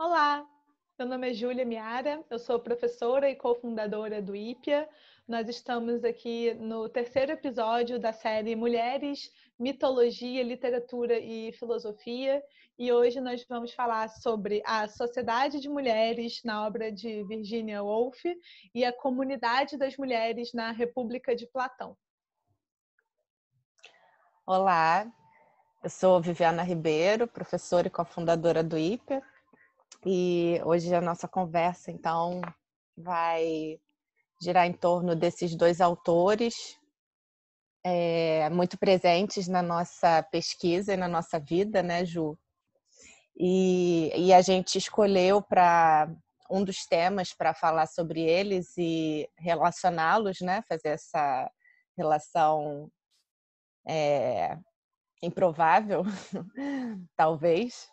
Olá, meu nome é Júlia Miara, eu sou professora e cofundadora do IPIA. Nós estamos aqui no terceiro episódio da série Mulheres, Mitologia, Literatura e Filosofia, e hoje nós vamos falar sobre a Sociedade de Mulheres na obra de Virginia Woolf e a Comunidade das Mulheres na República de Platão. Olá, eu sou Viviana Ribeiro, professora e cofundadora do IPER, e hoje a nossa conversa, então, vai girar em torno desses dois autores muito presentes na nossa pesquisa e na nossa vida, né, Ju? E a gente escolheu para um dos temas para falar sobre eles e relacioná-los, né, fazer essa relação improvável, talvez.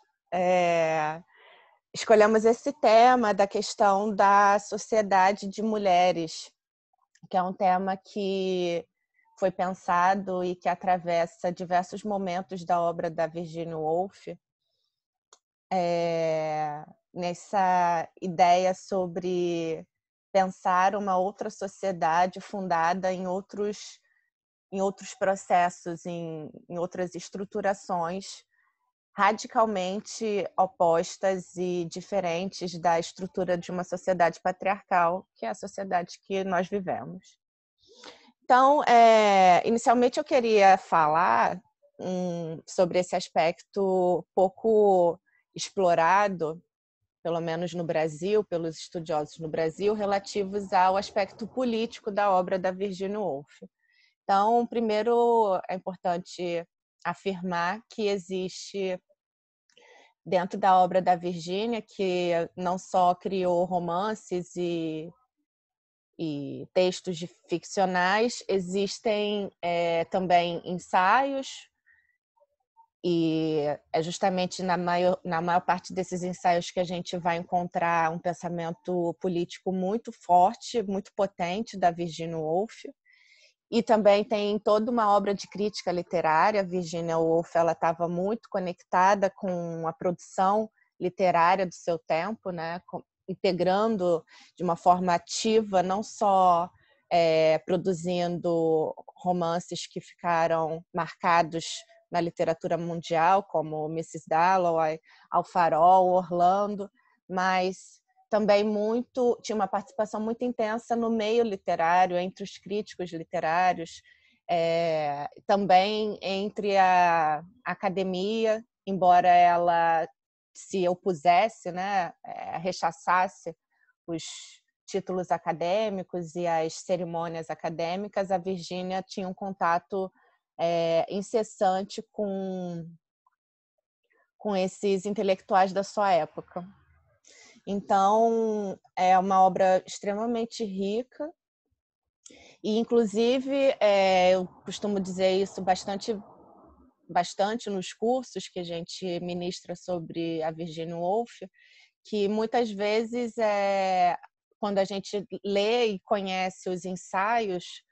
Escolhemos esse tema da questão da sociedade de mulheres, que é um tema que foi pensado e que atravessa diversos momentos da obra da Virginia Woolf, nessa ideia sobre pensar uma outra sociedade fundada em outros processos, em outras estruturações radicalmente opostas e diferentes da estrutura de uma sociedade patriarcal, que é a sociedade que nós vivemos. Então, inicialmente eu queria falar sobre esse aspecto pouco explorado, pelo menos no Brasil, pelos estudiosos no Brasil, relativos ao aspecto político da obra da Virginia Woolf. Então, primeiro é importante afirmar que existe dentro da obra da Virginia, que não só criou romances e textos ficcionais, existem também ensaios, e é justamente na maior parte desses ensaios que a gente vai encontrar um pensamento político muito forte, muito potente da Virginia Woolf. E também tem toda uma obra de crítica literária. Virginia Woolf ela estava muito conectada com a produção literária do seu tempo, né? Integrando de uma forma ativa, não só produzindo romances que ficaram marcados na literatura mundial, como Mrs. Dalloway, Ao Farol, Orlando, mas também tinha uma participação muito intensa no meio literário, entre os críticos literários, também entre a academia, embora ela se opusesse, né, rechaçasse os títulos acadêmicos e as cerimônias acadêmicas, a Virginia tinha um contato incessante com esses intelectuais da sua época. Então, é uma obra extremamente rica e, inclusive, eu costumo dizer isso bastante nos cursos que a gente ministra sobre a Virginia Woolf, que muitas vezes, quando a gente lê e conhece os ensaios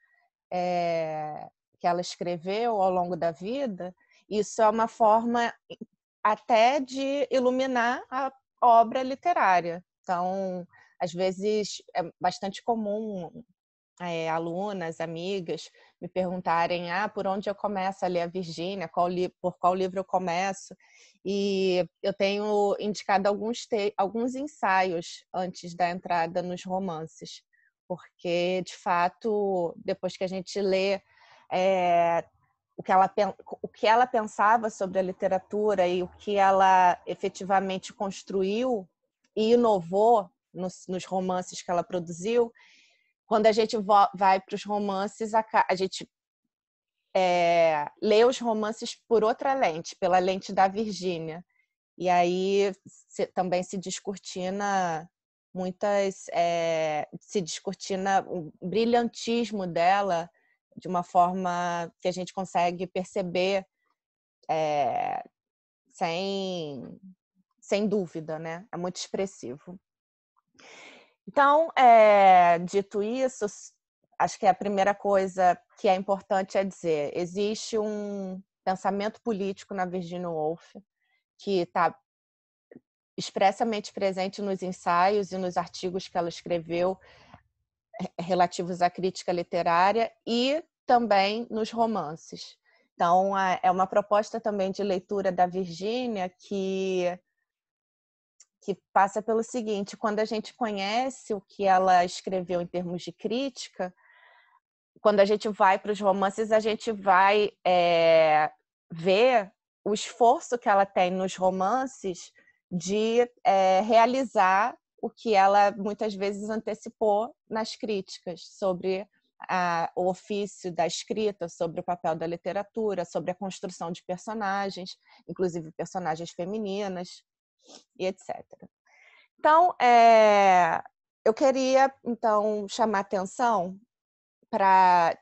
que ela escreveu ao longo da vida, isso é uma forma até de iluminar a obra literária. Então, às vezes, é bastante comum alunas, amigas, me perguntarem por onde eu começo a ler a Virginia, por qual livro eu começo. E eu tenho indicado alguns ensaios antes da entrada nos romances, porque, de fato, depois que a gente lê o que ela pensava sobre a literatura e o que ela efetivamente construiu e inovou nos romances que ela produziu, quando a gente vai para os romances, a gente lê os romances por outra lente, pela lente da Virginia. E aí também se descortina o brilhantismo dela de uma forma que a gente consegue perceber sem dúvida, né? É muito expressivo. Então, dito isso, acho que a primeira coisa que é importante é dizer: existe um pensamento político na Virginia Woolf que está expressamente presente nos ensaios e nos artigos que ela escreveu relativos à crítica literária e também nos romances. Então, é uma proposta também de leitura da Virgínia que passa pelo seguinte: quando a gente conhece o que ela escreveu em termos de crítica, quando a gente vai para os romances, a gente vai ver o esforço que ela tem nos romances de realizar o que ela muitas vezes antecipou nas críticas sobre o ofício da escrita, sobre o papel da literatura, sobre a construção de personagens, inclusive personagens femininas, e etc. Então, eu queria então chamar atenção para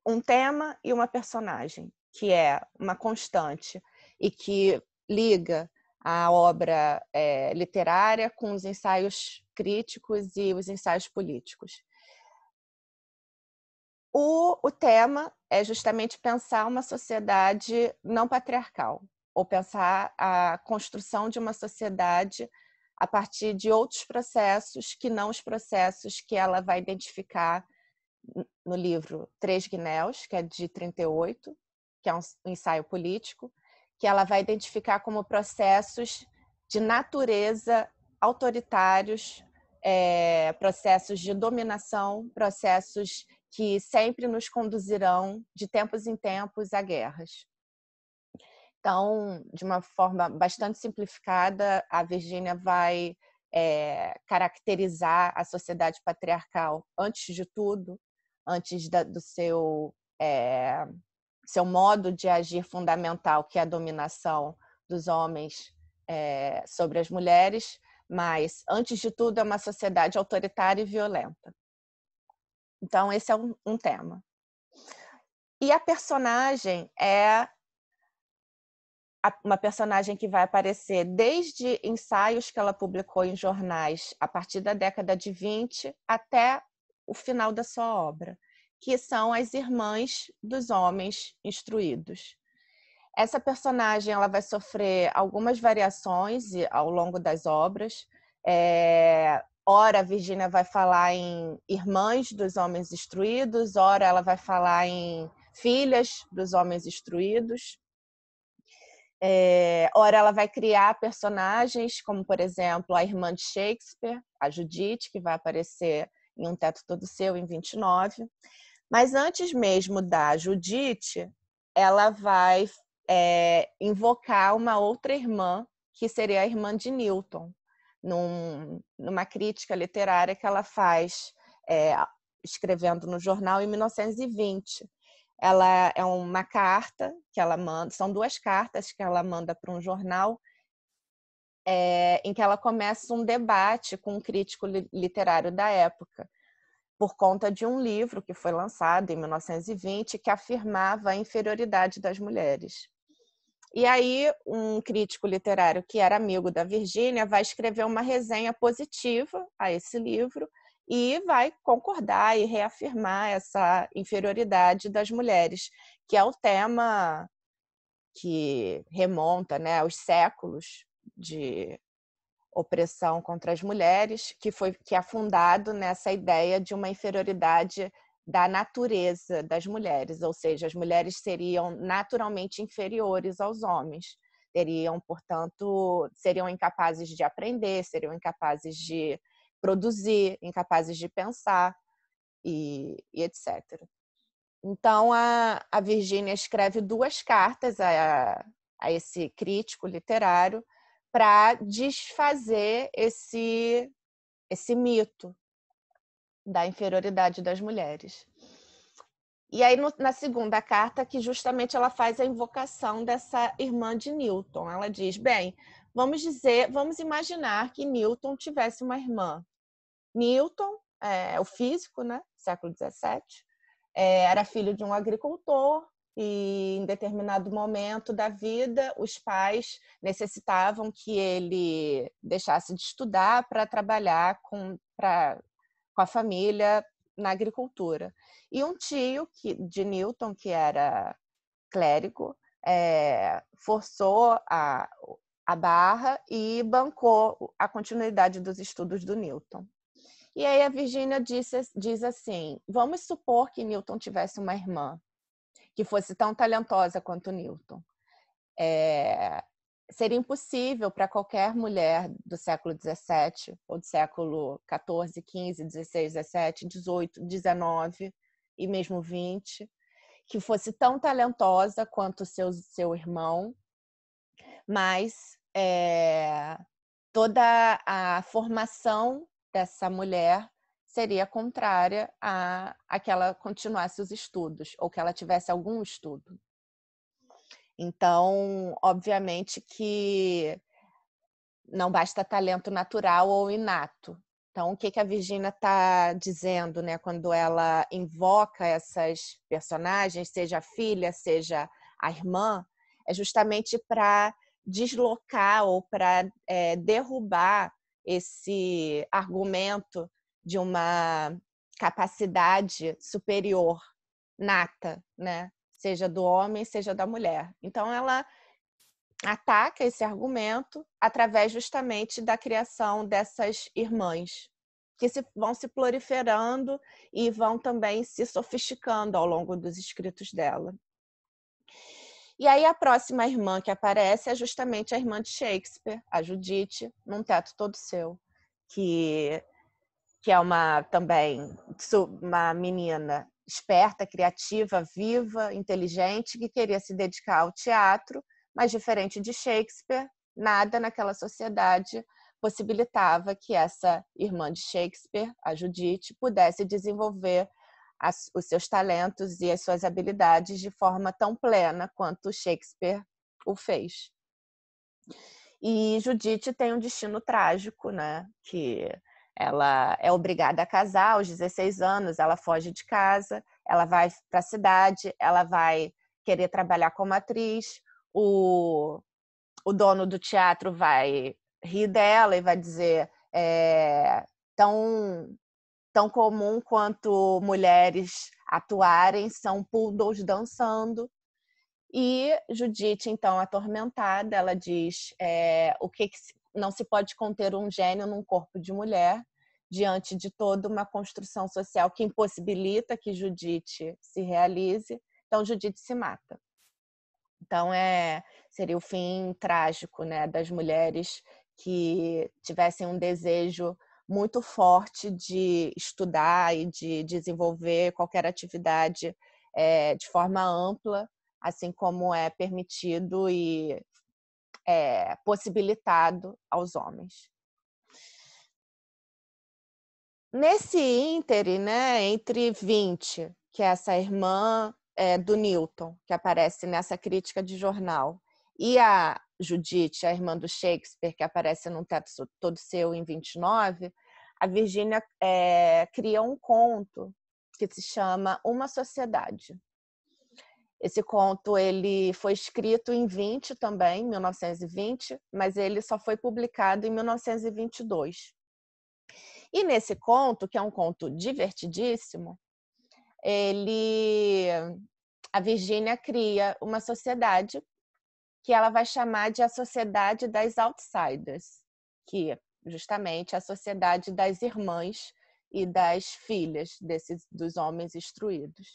um tema e uma personagem, que é uma constante e que liga a obra literária com os ensaios críticos e os ensaios políticos. O tema é justamente pensar uma sociedade não patriarcal, ou pensar a construção de uma sociedade a partir de outros processos que não os processos que ela vai identificar no livro Três Guinéus, que é de 38, que é um ensaio político, que ela vai identificar como processos de natureza autoritários, processos de dominação, processos que sempre nos conduzirão, de tempos em tempos, a guerras. Então, de uma forma bastante simplificada, a Virgínia vai caracterizar a sociedade patriarcal, antes de tudo, antes do seu modo de agir fundamental, que é a dominação dos homens sobre as mulheres, mas, antes de tudo, é uma sociedade autoritária e violenta. Então, esse é um tema. E a personagem é uma personagem que vai aparecer desde ensaios que ela publicou em jornais a partir da década de 20 até o final da sua obra, que são as irmãs dos homens instruídos. Essa personagem ela vai sofrer algumas variações ao longo das obras. Ora, a Virgínia vai falar em irmãs dos homens instruídos, ora ela vai falar em filhas dos homens instruídos. Ora, ela vai criar personagens, como, por exemplo, a irmã de Shakespeare, a Judith, que vai aparecer em Um Teto Todo Seu, em 29. Mas antes mesmo da Judith, ela vai invocar uma outra irmã, que seria a irmã de Newton, numa crítica literária que ela faz, escrevendo no jornal em 1920. Ela é uma carta que ela manda, são duas cartas que ela manda para um jornal, em que ela começa um debate com um crítico literário da época, por conta de um livro que foi lançado em 1920 que afirmava a inferioridade das mulheres. E aí, um crítico literário que era amigo da Virgínia vai escrever uma resenha positiva a esse livro e vai concordar e reafirmar essa inferioridade das mulheres, que é o tema que remonta, né, aos séculos de opressão contra as mulheres, que é fundado nessa ideia de uma inferioridade da natureza das mulheres, ou seja, as mulheres seriam naturalmente inferiores aos homens, portanto, seriam incapazes de aprender, seriam incapazes de produzir, incapazes de pensar e etc. Então, a Virgínia escreve duas cartas a esse crítico literário para desfazer esse mito da inferioridade das mulheres. E aí, na segunda carta, que justamente ela faz a invocação dessa irmã de Newton. Ela diz, bem, vamos imaginar que Newton tivesse uma irmã. Newton, o físico, né, século XVII, era filho de um agricultor e, em determinado momento da vida, os pais necessitavam que ele deixasse de estudar para trabalhar com a família na agricultura. E um tio de Newton, que era clérigo, forçou a barra e bancou a continuidade dos estudos do Newton. E aí a Virginia diz assim, vamos supor que Newton tivesse uma irmã que fosse tão talentosa quanto Newton. Seria impossível para qualquer mulher do século XVII, ou do século XIV, XV, XVI, XVII, XVIII, XIX e mesmo XX, que fosse tão talentosa quanto seu irmão, mas toda a formação dessa mulher seria contrária a que ela continuasse os estudos, ou que ela tivesse algum estudo. Então, obviamente que não basta talento natural ou inato. Então, o que a Virginia está dizendo, né, quando ela invoca essas personagens, seja a filha, seja a irmã, é justamente para deslocar ou para derrubar esse argumento de uma capacidade superior, nata, né? Seja do homem, seja da mulher. Então, ela ataca esse argumento através justamente da criação dessas irmãs, que vão se proliferando e vão também se sofisticando ao longo dos escritos dela. E aí a próxima irmã que aparece é justamente a irmã de Shakespeare, a Judith, Num Teto Todo Seu, que é também uma menina esperta, criativa, viva, inteligente, que queria se dedicar ao teatro, mas diferente de Shakespeare, nada naquela sociedade possibilitava que essa irmã de Shakespeare, a Judith, pudesse desenvolver os seus talentos e as suas habilidades de forma tão plena quanto Shakespeare o fez. E Judith tem um destino trágico, né? Que ela é obrigada a casar aos 16 anos, ela foge de casa, ela vai para a cidade, ela vai querer trabalhar como atriz, o dono do teatro vai rir dela e vai dizer tão comum quanto mulheres atuarem são poodles dançando. E Judith, então, atormentada, ela diz o que não se pode conter um gênio num corpo de mulher, diante de toda uma construção social que impossibilita que Judith se realize. Então, Judith se mata. Então, seria o fim trágico, né, das mulheres que tivessem um desejo muito forte de estudar e de desenvolver qualquer atividade de forma ampla, assim como é permitido e possibilitado aos homens. Nesse íntere, né, entre 20, que é essa irmã do Newton, que aparece nessa crítica de jornal, e a Judith, a irmã do Shakespeare, que aparece num Teto Todo Seu em 29, a Virginia cria um conto que se chama Uma Sociedade. Esse conto ele foi escrito em 20 também, 1920, mas ele só foi publicado em 1922. E nesse conto, que é um conto divertidíssimo, a Virginia cria uma sociedade que ela vai chamar de a Sociedade das Outsiders, que é justamente a sociedade das irmãs e das filhas dos homens instruídos.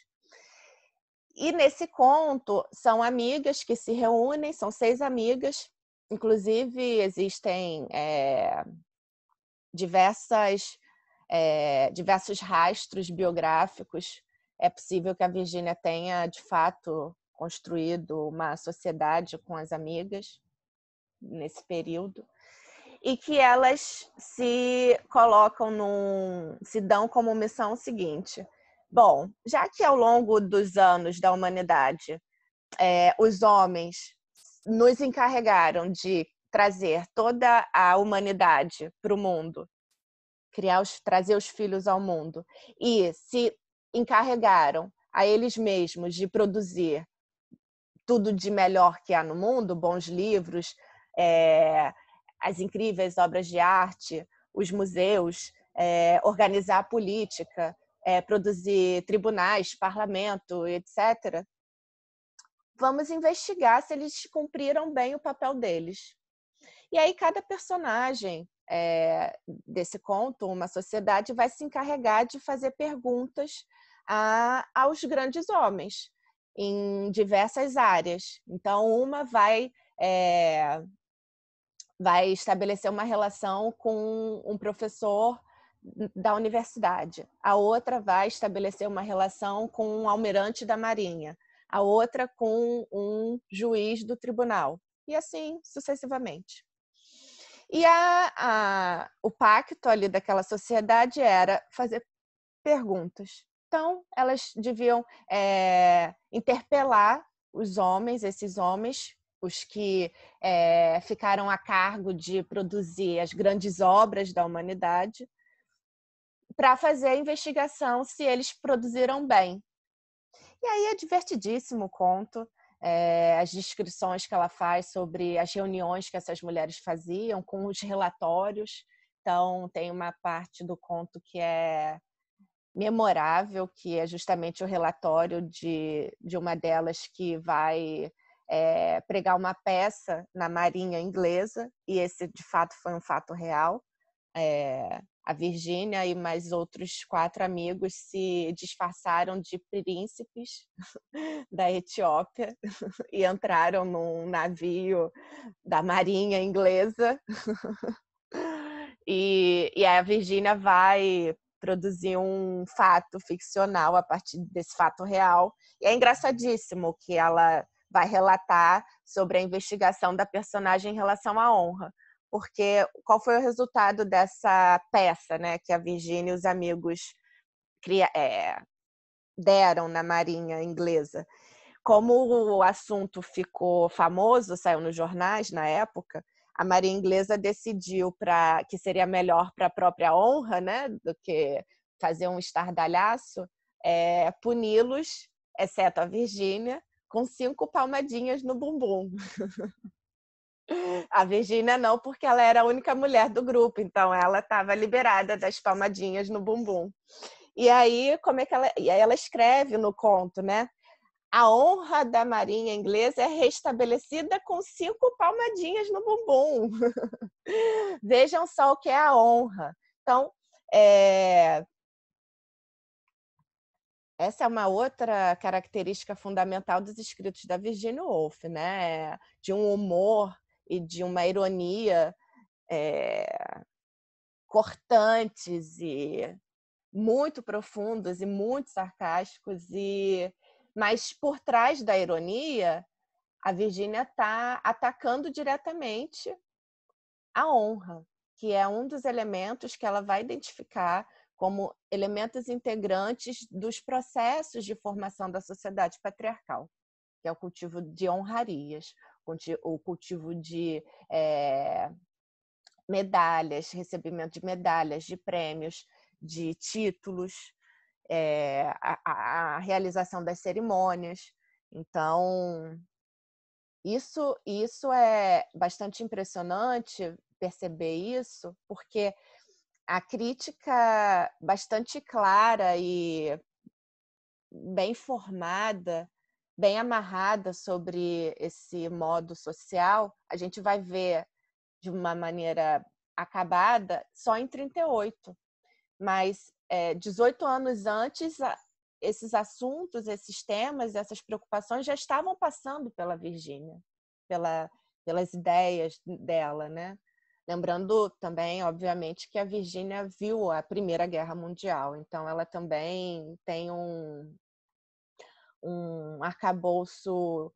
E nesse conto são amigas que se reúnem, são 6 amigas, inclusive existem diversos rastros biográficos. É possível que a Virginia tenha, de fato, construído uma sociedade com as amigas nesse período, e que elas se dão como missão o seguinte: bom, já que ao longo dos anos da humanidade os homens nos encarregaram de trazer toda a humanidade para o mundo, trazer os filhos ao mundo, e se encarregaram a eles mesmos de produzir tudo de melhor que há no mundo, bons livros, as incríveis obras de arte, os museus, organizar a política, produzir tribunais, parlamento, etc. Vamos investigar se eles cumpriram bem o papel deles. E aí cada personagem desse conto, uma sociedade, vai se encarregar de fazer perguntas aos grandes homens em diversas áreas. Então, uma vai estabelecer uma relação com um professor da universidade, a outra vai estabelecer uma relação com um almirante da Marinha, a outra com um juiz do tribunal, e assim sucessivamente. E o pacto ali daquela sociedade era fazer perguntas. Então, elas deviam interpelar os homens, esses homens, os que ficaram a cargo de produzir as grandes obras da humanidade, para fazer a investigação se eles produziram bem. E aí é divertidíssimo o conto, as descrições que ela faz sobre as reuniões que essas mulheres faziam, com os relatórios. Então, tem uma parte do conto que é memorável, que é justamente o relatório de uma delas que vai pregar uma peça na Marinha Inglesa, e esse, de fato, foi um fato real. A Virgínia e mais outros 4 amigos se disfarçaram de príncipes da Etiópia e entraram num navio da Marinha Inglesa. E a Virgínia vai produzir um fato ficcional a partir desse fato real. E é engraçadíssimo que ela vai relatar sobre a investigação da personagem em relação à honra. Porque qual foi o resultado dessa peça, né, que a Virgínia e os amigos deram na Marinha Inglesa? Como o assunto ficou famoso, saiu nos jornais na época, a Marinha Inglesa decidiu que seria melhor para a própria honra, né, do que fazer um estardalhaço, puni-los, exceto a Virgínia, com 5 palmadinhas no bumbum. A Virgínia não, porque ela era a única mulher do grupo, então ela estava liberada das palmadinhas no bumbum. E aí, ela escreve no conto, né? A honra da Marinha Inglesa é restabelecida com 5 palmadinhas no bumbum. Vejam só o que é a honra. Então, essa é uma outra característica fundamental dos escritos da Virginia Woolf, né? De um humor e de uma ironia cortantes e muito profundos e muito sarcásticos. Mas por trás da ironia, a Virgínia está atacando diretamente a honra, que é um dos elementos que ela vai identificar como elementos integrantes dos processos de formação da sociedade patriarcal, que é o cultivo de honrarias, o cultivo de medalhas, recebimento de medalhas, de prêmios, de títulos, a realização das cerimônias. Então, isso é bastante impressionante perceber isso, porque a crítica bastante clara e bem formada, bem amarrada sobre esse modo social, a gente vai ver de uma maneira acabada só em 38. Mas 18 anos antes, esses assuntos, esses temas, essas preocupações já estavam passando pela Virgínia, pelas ideias dela, né? Lembrando também, obviamente, que a Virgínia viu a Primeira Guerra Mundial, então ela também tem um arcabouço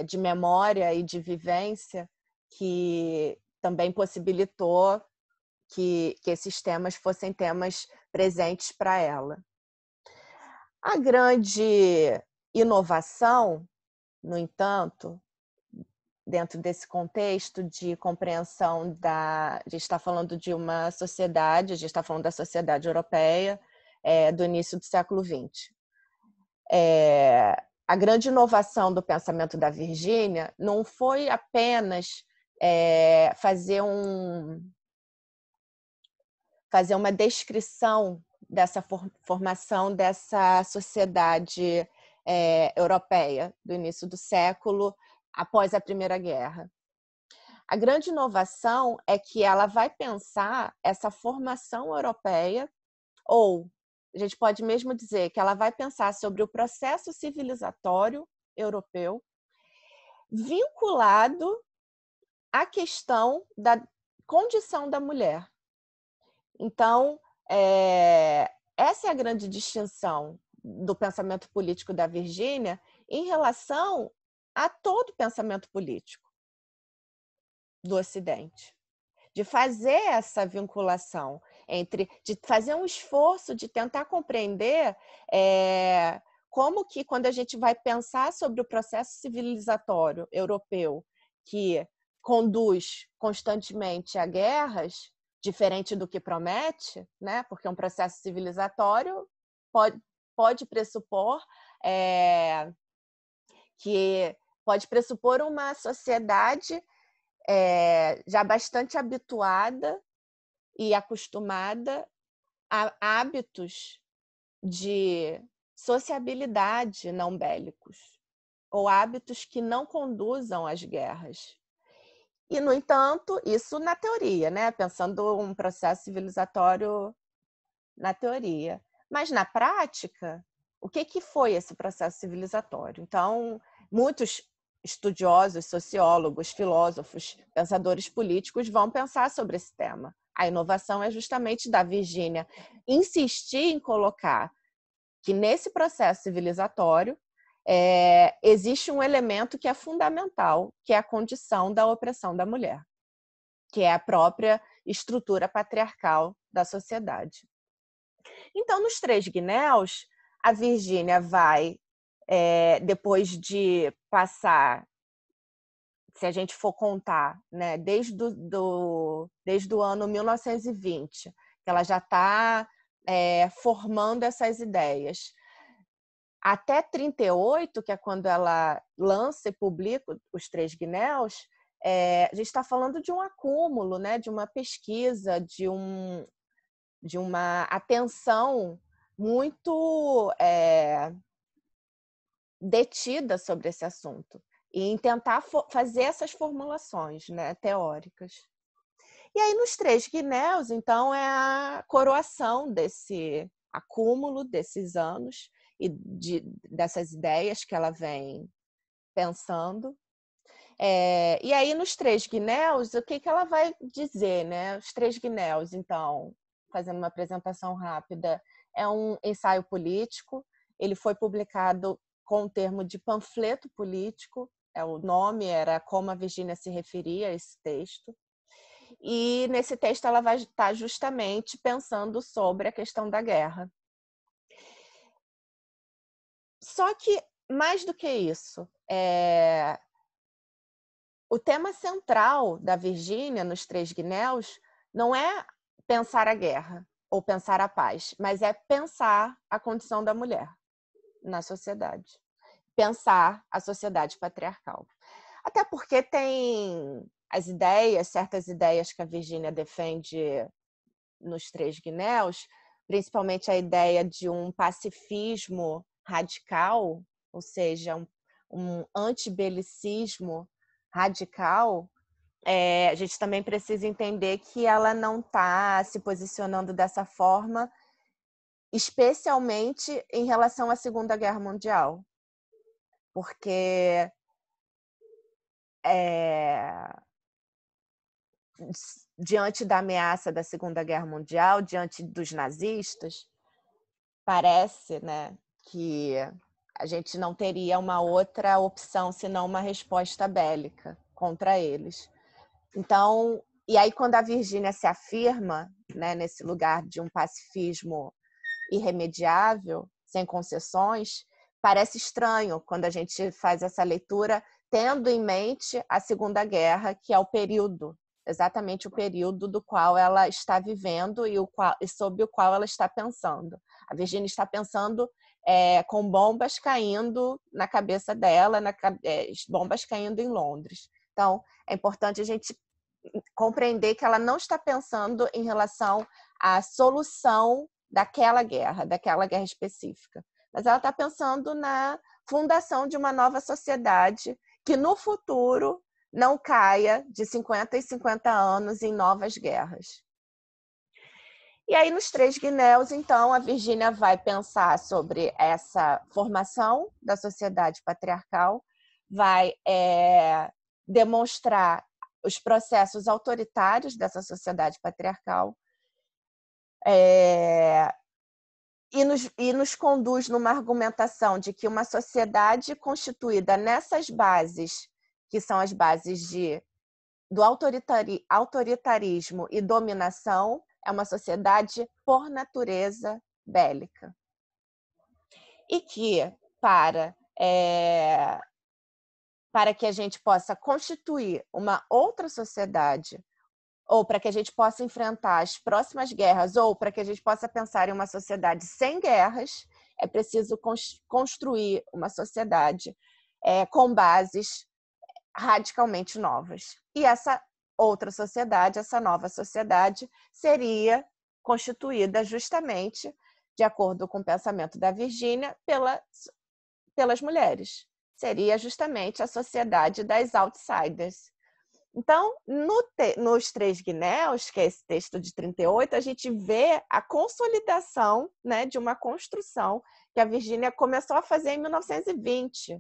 de memória e de vivência que também possibilitou que esses temas fossem temas presentes para ela. A grande inovação, no entanto, dentro desse contexto de compreensão a gente está falando de uma sociedade, a gente está falando da sociedade europeia do início do século XX. A grande inovação do pensamento da Virgínia não foi apenas fazer uma descrição dessa formação dessa sociedade europeia do início do século após a Primeira Guerra. A grande inovação é que ela vai pensar essa formação europeia, ou a gente pode mesmo dizer que ela vai pensar sobre o processo civilizatório europeu vinculado à questão da condição da mulher. Então, essa é a grande distinção do pensamento político da Virgínia em relação a todo o pensamento político do Ocidente. De fazer essa vinculação de fazer um esforço de tentar compreender como que, quando a gente vai pensar sobre o processo civilizatório europeu, que conduz constantemente a guerras, diferente do que promete, né? Porque um processo civilizatório pode pressupor uma sociedade já bastante habituada e acostumada a hábitos de sociabilidade não bélicos, ou hábitos que não conduzam às guerras. E, no entanto, isso na teoria, né? Pensando um processo civilizatório na teoria. Mas, na prática, o que foi esse processo civilizatório? Então, muitos estudiosos, sociólogos, filósofos, pensadores políticos vão pensar sobre esse tema. A inovação é justamente da Virgínia insistir em colocar que nesse processo civilizatório existe um elemento que é fundamental, que é a condição da opressão da mulher, que é a própria estrutura patriarcal da sociedade. Então, nos Três Guinéus, a Virgínia vai, depois de passar, se a gente for contar, né, desde o ano 1920, que ela já está formando essas ideias, até 1938, que é quando ela lança e publica os Três Guinéus, a gente está falando de um acúmulo, né, de uma pesquisa, de uma atenção muito detida sobre esse assunto e em tentar fazer essas formulações, né, teóricas. E aí, nos Três Guinéus, então, é a coroação desse acúmulo desses anos e dessas ideias que ela vem pensando. E aí, nos Três Guinéus, o que ela vai dizer, né? Os Três Guinéus, então, fazendo uma apresentação rápida, é um ensaio político. Ele foi publicado com o termo de panfleto político. O nome era como a Virgínia se referia a esse texto. E nesse texto ela vai estar justamente pensando sobre a questão da guerra. Só que, mais do que isso, o tema central da Virgínia nos Três Guinéus não é pensar a guerra ou pensar a paz, mas é pensar a condição da mulher na sociedade. Pensar a sociedade patriarcal. Até porque tem certas ideias que a Virgínia defende nos Três Guinéus, principalmente a ideia de um pacifismo radical, ou seja, um antibelicismo radical. A gente também precisa entender que ela não está se posicionando dessa forma, especialmente em relação à Segunda Guerra Mundial, porque diante da ameaça da Segunda Guerra Mundial, diante dos nazistas, parece, né, que a gente não teria uma outra opção senão uma resposta bélica contra eles. Então, e aí quando a Virgínia se afirma, né, nesse lugar de um pacifismo irremediável, sem concessões, parece estranho quando a gente faz essa leitura tendo em mente a Segunda Guerra, que é exatamente o período do qual ela está vivendo e sobre o qual ela está pensando. A Virgínia está pensando com bombas caindo na cabeça dela, bombas caindo em Londres. Então, é importante a gente compreender que ela não está pensando em relação à solução daquela guerra específica, mas ela está pensando na fundação de uma nova sociedade que, no futuro, não caia de 50 em 50 anos em novas guerras. E aí, nos 3 Guinéus, então, a Virgínia vai pensar sobre essa formação da sociedade patriarcal, vai demonstrar os processos autoritários dessa sociedade patriarcal, e nos conduz numa argumentação de que uma sociedade constituída nessas bases, que são as bases do autoritarismo e dominação, é uma sociedade por natureza bélica. E que, para que a gente possa constituir uma outra sociedade, ou para que a gente possa enfrentar as próximas guerras, ou para que a gente possa pensar em uma sociedade sem guerras, é preciso construir uma sociedade com bases radicalmente novas. E essa outra sociedade, essa nova sociedade, seria constituída justamente, de acordo com o pensamento da Virgínia, pelas mulheres. Seria justamente a sociedade das outsiders. Então, nos 3 Guinéus, que é esse texto de 38, a gente vê a consolidação, né, de uma construção que a Virgínia começou a fazer em 1920,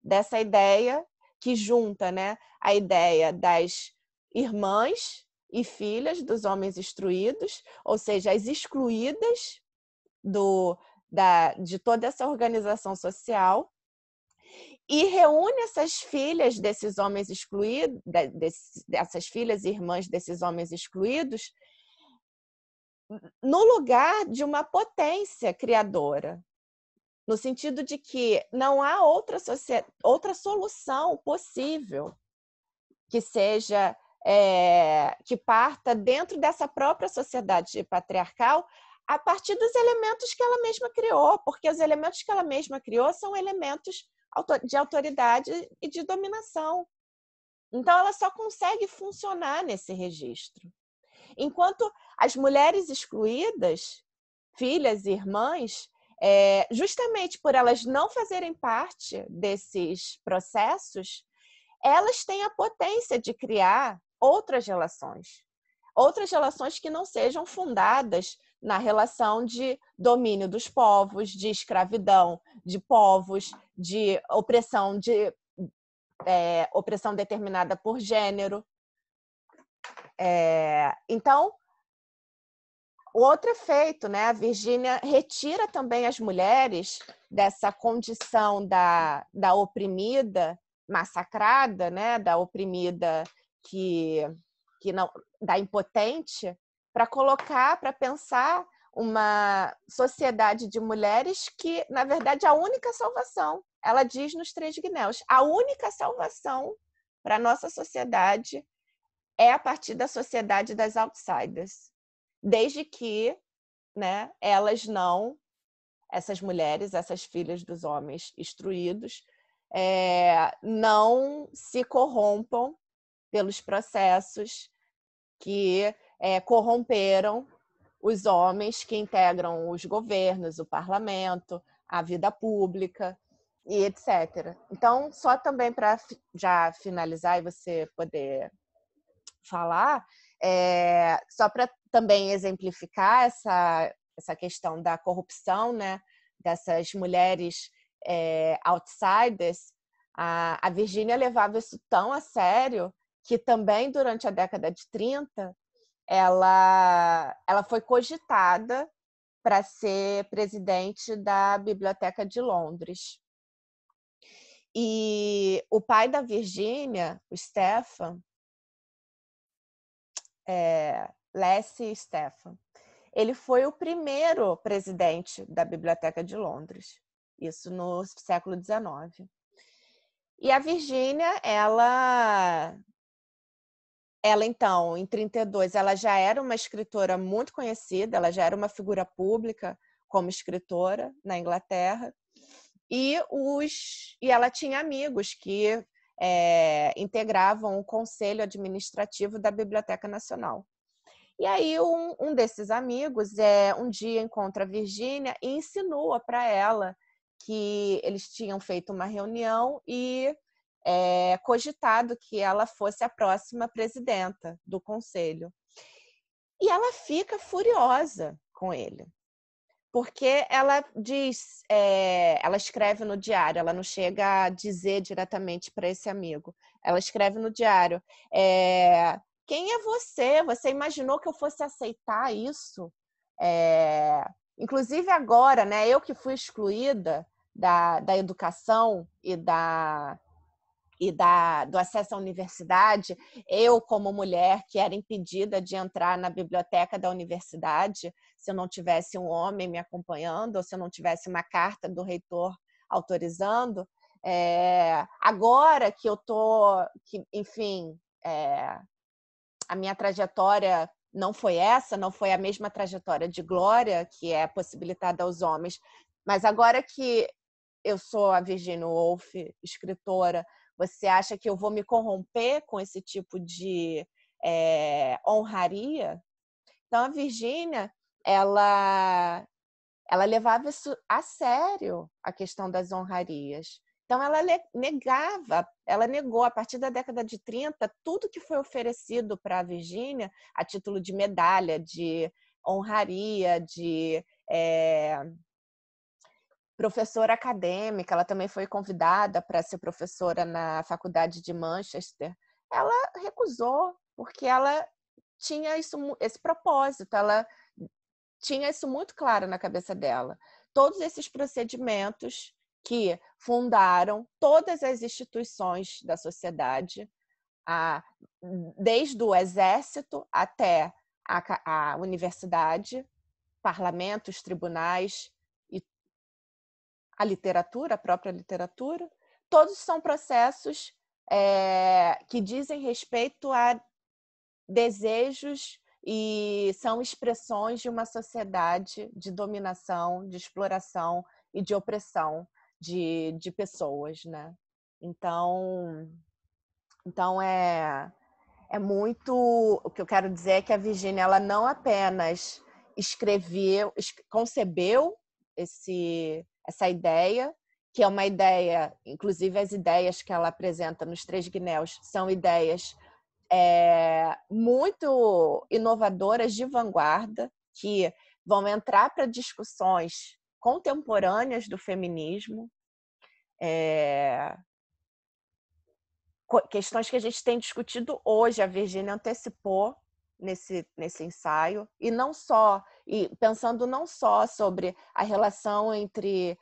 dessa ideia que junta, né, a ideia das irmãs e filhas dos homens instruídos, ou seja, as excluídas de toda essa organização social, e reúne essas filhas desses homens excluídos, dessas filhas e irmãs desses homens excluídos, no lugar de uma potência criadora, no sentido de que não há outra solução possível que seja que parta dentro dessa própria sociedade patriarcal a partir dos elementos que ela mesma criou, porque os elementos que ela mesma criou são elementos de autoridade e de dominação. Então, ela só consegue funcionar nesse registro. Enquanto as mulheres excluídas, filhas e irmãs, justamente por elas não fazerem parte desses processos, elas têm a potência de criar outras relações que não sejam fundadas na relação de domínio dos povos, de escravidão de povos, de opressão determinada por gênero. Então, o outro efeito, né? A Virgínia retira também as mulheres dessa condição da oprimida, massacrada, né? Da oprimida que não, da impotente, para pensar uma sociedade de mulheres que, na verdade, a única salvação, ela diz nos 3 Guinéus, a única salvação para a nossa sociedade é a partir da sociedade das outsiders, desde que, né, essas mulheres, essas filhas dos homens instruídos, não se corrompam pelos processos que corromperam os homens que integram os governos, o parlamento, a vida pública e etc. Então, só também para já finalizar e você poder falar, só para também exemplificar essa questão da corrupção, né, dessas mulheres outsiders, a Virgínia levava isso tão a sério que também durante a década de 30 ela foi cogitada para ser presidente da Biblioteca de Londres. E o pai da Virgínia, o Stephen, Leslie Stephen, ele foi o primeiro presidente da Biblioteca de Londres, isso no século XIX. E a Virgínia, ela então, em 32, ela já era uma escritora muito conhecida, ela já era uma figura pública como escritora na Inglaterra, e ela tinha amigos que integravam o Conselho Administrativo da Biblioteca Nacional. E aí um desses amigos um dia encontra a Virgínia e insinua para ela que eles tinham feito uma reunião e cogitado que ela fosse a próxima presidenta do conselho. E ela fica furiosa com ele, porque ela diz, ela escreve no diário, ela não chega a dizer diretamente para esse amigo, ela escreve no diário, quem é você? Você imaginou que eu fosse aceitar isso? Inclusive agora, né, eu que fui excluída da educação e do acesso à universidade, eu, como mulher, que era impedida de entrar na biblioteca da universidade se eu não tivesse um homem me acompanhando ou se eu não tivesse uma carta do reitor autorizando. Agora que eu estou, enfim, a minha trajetória não foi essa, não foi a mesma trajetória de glória que é possibilitada aos homens, mas agora que eu sou a Virginia Woolf, escritora, você acha que eu vou me corromper com esse tipo de honraria? Então, a Virginia, ela levava isso a sério, a questão das honrarias. Então, ela negou, a partir da década de 30, tudo que foi oferecido para a Virginia, a título de medalha, de honraria, de professora acadêmica, ela também foi convidada para ser professora na Faculdade de Manchester. Ela recusou, porque ela tinha esse propósito, ela tinha isso muito claro na cabeça dela. Todos esses procedimentos que fundaram todas as instituições da sociedade, desde o exército até a universidade, parlamentos, tribunais, a literatura, a própria literatura, todos são processos que dizem respeito a desejos e são expressões de uma sociedade de dominação, de exploração e de opressão de pessoas, né? Então é muito... O que eu quero dizer é que a Virginia, ela não apenas concebeu essa ideia, que é uma ideia, inclusive as ideias que ela apresenta nos Três Guinéus são ideias muito inovadoras, de vanguarda, que vão entrar para discussões contemporâneas do feminismo, questões que a gente tem discutido hoje. A Virginia antecipou nesse ensaio, e pensando não só sobre a relação entre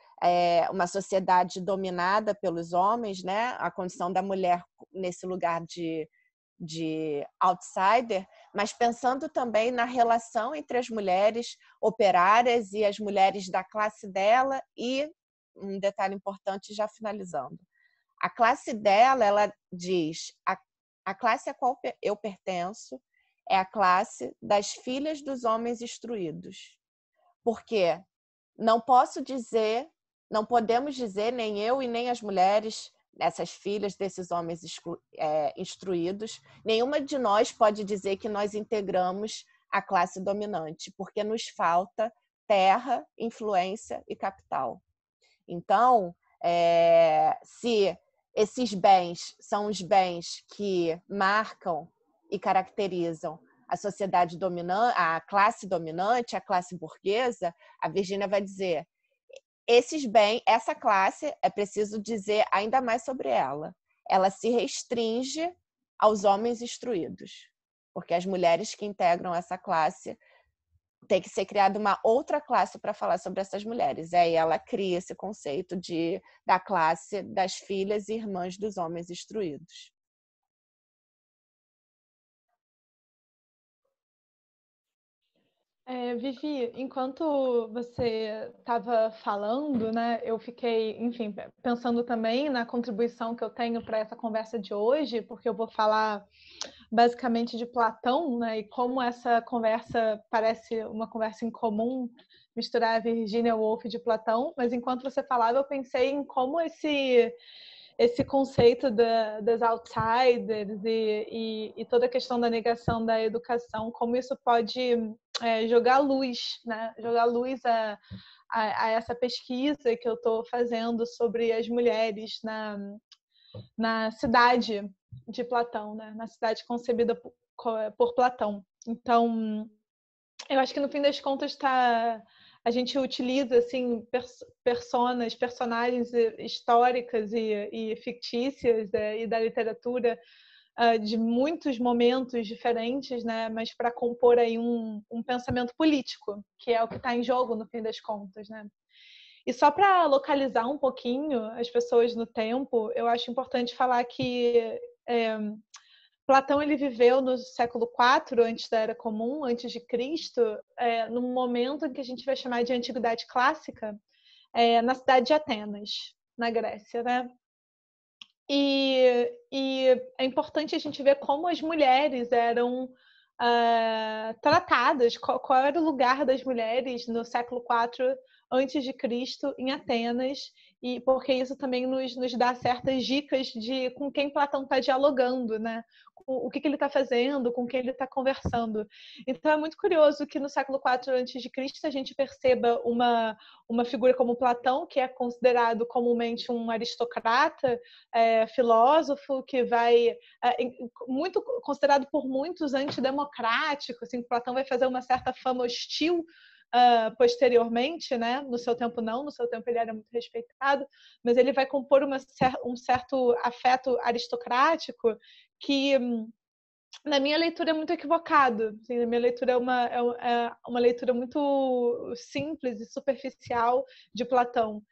uma sociedade dominada pelos homens, né, a condição da mulher nesse lugar de outsider, mas pensando também na relação entre as mulheres operárias e as mulheres da classe dela. E um detalhe importante, já finalizando, a classe dela, ela diz, a classe a qual eu pertenço é a classe das filhas dos homens instruídos. Porque não podemos dizer, nem eu e nem as mulheres, essas filhas desses homens instruídos, nenhuma de nós pode dizer que nós integramos a classe dominante, porque nos falta terra, influência e capital. Então, se esses bens são os bens que marcam e caracterizam a sociedade dominante, a classe dominante, a classe burguesa, a Virginia vai dizer: esses bens, essa classe, é preciso dizer ainda mais sobre ela. Ela se restringe aos homens instruídos, porque as mulheres que integram essa classe, tem que ser criada uma outra classe para falar sobre essas mulheres. E aí ela cria esse conceito da classe das filhas e irmãs dos homens instruídos. Vivi, enquanto você estava falando, né, eu fiquei, enfim, pensando também na contribuição que eu tenho para essa conversa de hoje, porque eu vou falar basicamente de Platão, né, e como essa conversa parece uma conversa em comum, misturar a Virginia Woolf de Platão, mas enquanto você falava, eu pensei em como esse conceito das outsiders e toda a questão da negação da educação, como isso pode jogar luz, né? Jogar luz a essa pesquisa que eu estou fazendo sobre as mulheres na cidade de Platão, né? Na cidade concebida por Platão. Então, eu acho que no fim das contas a gente utiliza assim personagens históricas e fictícias e da literatura de muitos momentos diferentes, né? Mas para compor aí um pensamento político, que é o que está em jogo no fim das contas, né? E só para localizar um pouquinho as pessoas no tempo, eu acho importante falar que Platão ele viveu no século IV, antes da Era Comum, antes de Cristo, num momento em que a gente vai chamar de Antiguidade Clássica, na cidade de Atenas, na Grécia, né? E é importante a gente ver como as mulheres eram tratadas, qual era o lugar das mulheres no século IV antes de Cristo em Atenas, e porque isso também nos dá certas dicas de com quem Platão está dialogando, né? O que ele está fazendo, com quem ele está conversando. Então é muito curioso que no século IV antes de Cristo a gente perceba uma figura como Platão, que é considerado comumente um aristocrata, filósofo, que vai muito considerado por muitos antidemocrático, assim, Platão vai fazer uma certa fama hostil posteriormente, né? No seu tempo não, no seu tempo ele era muito respeitado, mas ele vai compor um certo afeto aristocrático que na minha leitura é muito equivocado. Assim, na minha leitura é uma leitura muito simples e superficial de Platão.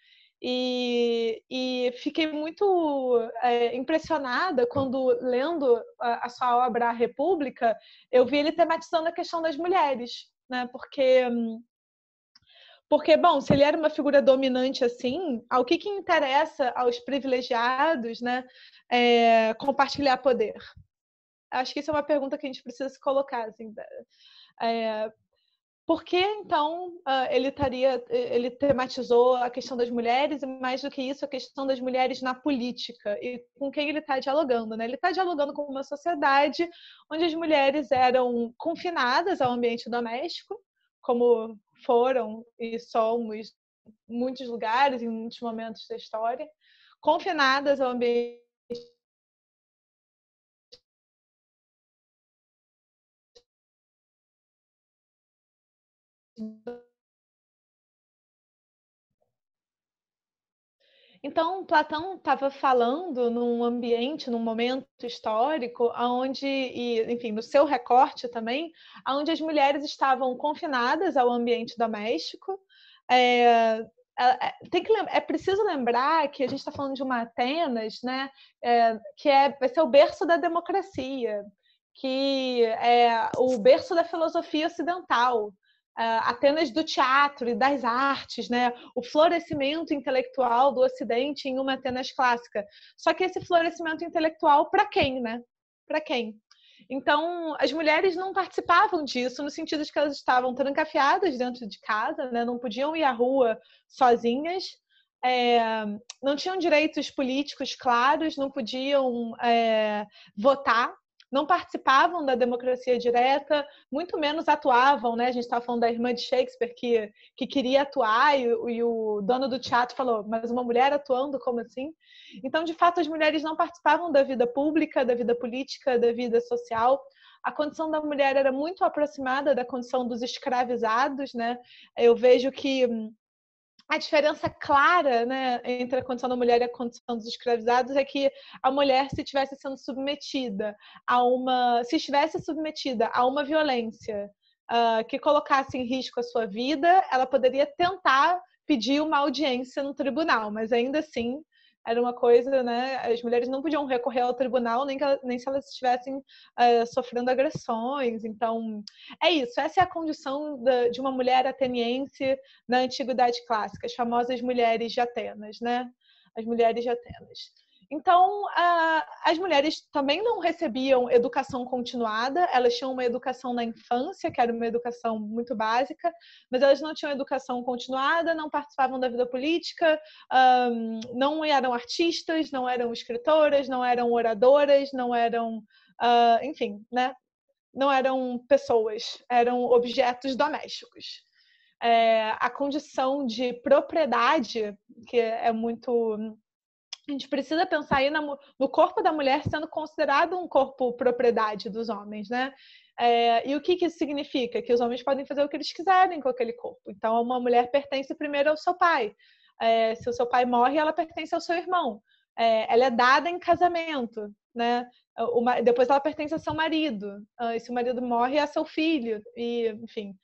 E fiquei muito impressionada quando, lendo a sua obra A República, eu vi ele tematizando a questão das mulheres, né? Porque, bom, se ele era uma figura dominante assim, ao que interessa aos privilegiados, né, compartilhar poder? Acho que isso é uma pergunta que a gente precisa se colocar. Assim, por que, então, ele tematizou a questão das mulheres e, mais do que isso, a questão das mulheres na política? E com quem ele está dialogando? Né? Ele está dialogando com uma sociedade onde as mulheres eram confinadas ao ambiente doméstico, como foram e somos em muitos lugares, em muitos momentos da história, confinadas ao ambiente Então, Platão estava falando num ambiente, num momento histórico, onde, enfim, no seu recorte também, onde as mulheres estavam confinadas ao ambiente doméstico. É preciso lembrar que a gente está falando de uma Atenas, né, que vai ser o berço da democracia, que é o berço da filosofia ocidental. Atenas do teatro e das artes, né? O florescimento intelectual do Ocidente em uma Atenas clássica. Só que esse florescimento intelectual para quem, né? Para quem? Então, as mulheres não participavam disso, no sentido de que elas estavam trancafiadas dentro de casa, né? Não podiam ir à rua sozinhas, não tinham direitos políticos claros, não podiam votar, não participavam da democracia direta, muito menos atuavam, né? A gente estava falando da irmã de Shakespeare que queria atuar e o dono do teatro falou, mas uma mulher atuando, como assim? Então, de fato, as mulheres não participavam da vida pública, da vida política, da vida social. A condição da mulher era muito aproximada da condição dos escravizados, né? Eu vejo que a diferença clara, né, entre a condição da mulher e a condição dos escravizados é que a mulher, se estivesse sendo submetida se estivesse submetida a uma violência que colocasse em risco a sua vida, ela poderia tentar pedir uma audiência no tribunal, mas ainda assim era uma coisa, né? As mulheres não podiam recorrer ao tribunal nem se elas estivessem sofrendo agressões. Então, é isso. Essa é a condição de uma mulher ateniense na Antiguidade Clássica, as famosas mulheres de Atenas, né? As mulheres de Atenas. Então, as mulheres também não recebiam educação continuada, elas tinham uma educação na infância, que era uma educação muito básica, mas elas não tinham educação continuada, não participavam da vida política, não eram artistas, não eram escritoras, não eram oradoras, não eram, enfim, né? Não eram pessoas, eram objetos domésticos. A condição de propriedade, que é muito A gente precisa pensar aí no corpo da mulher sendo considerado um corpo propriedade dos homens, né? E o que isso significa? Que os homens podem fazer o que eles quiserem com aquele corpo. Então, uma mulher pertence primeiro ao seu pai. Se o seu pai morre, ela pertence ao seu irmão. Ela é dada em casamento, né? Depois ela pertence ao seu marido. E se o marido morre, é a seu filho. E, enfim,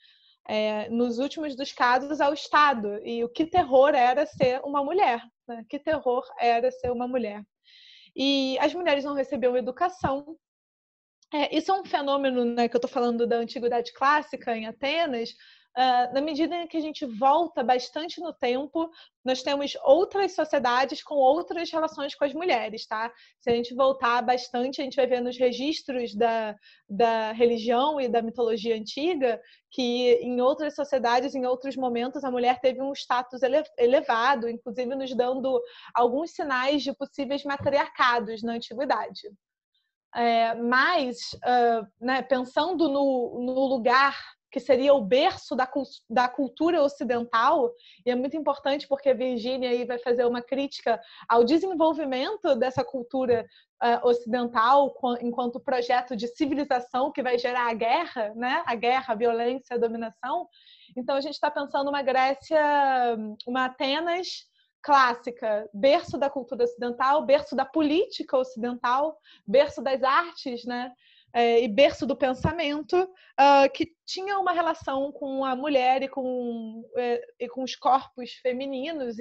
nos últimos dos casos, ao Estado. E o que terror era ser uma mulher, né? Que terror era ser uma mulher. E as mulheres não recebiam educação. Isso é um fenômeno, né, que eu estou falando da Antiguidade Clássica em Atenas. Na medida em que a gente volta bastante no tempo, nós temos outras sociedades com outras relações com as mulheres, tá? Se a gente voltar bastante, a gente vai ver nos registros da religião e da mitologia antiga que em outras sociedades, em outros momentos, a mulher teve um status elevado, inclusive nos dando alguns sinais de possíveis matriarcados na antiguidade. Mas, né, pensando no lugar que seria o berço da cultura ocidental, e é muito importante porque a Virginia aí vai fazer uma crítica ao desenvolvimento dessa cultura ocidental enquanto projeto de civilização que vai gerar a guerra, né? A guerra, a violência, a dominação. Então, a gente está pensando uma Grécia, uma Atenas clássica, berço da cultura ocidental, berço da política ocidental, berço das artes, né? E berço do pensamento, que tinha uma relação com a mulher e com os corpos femininos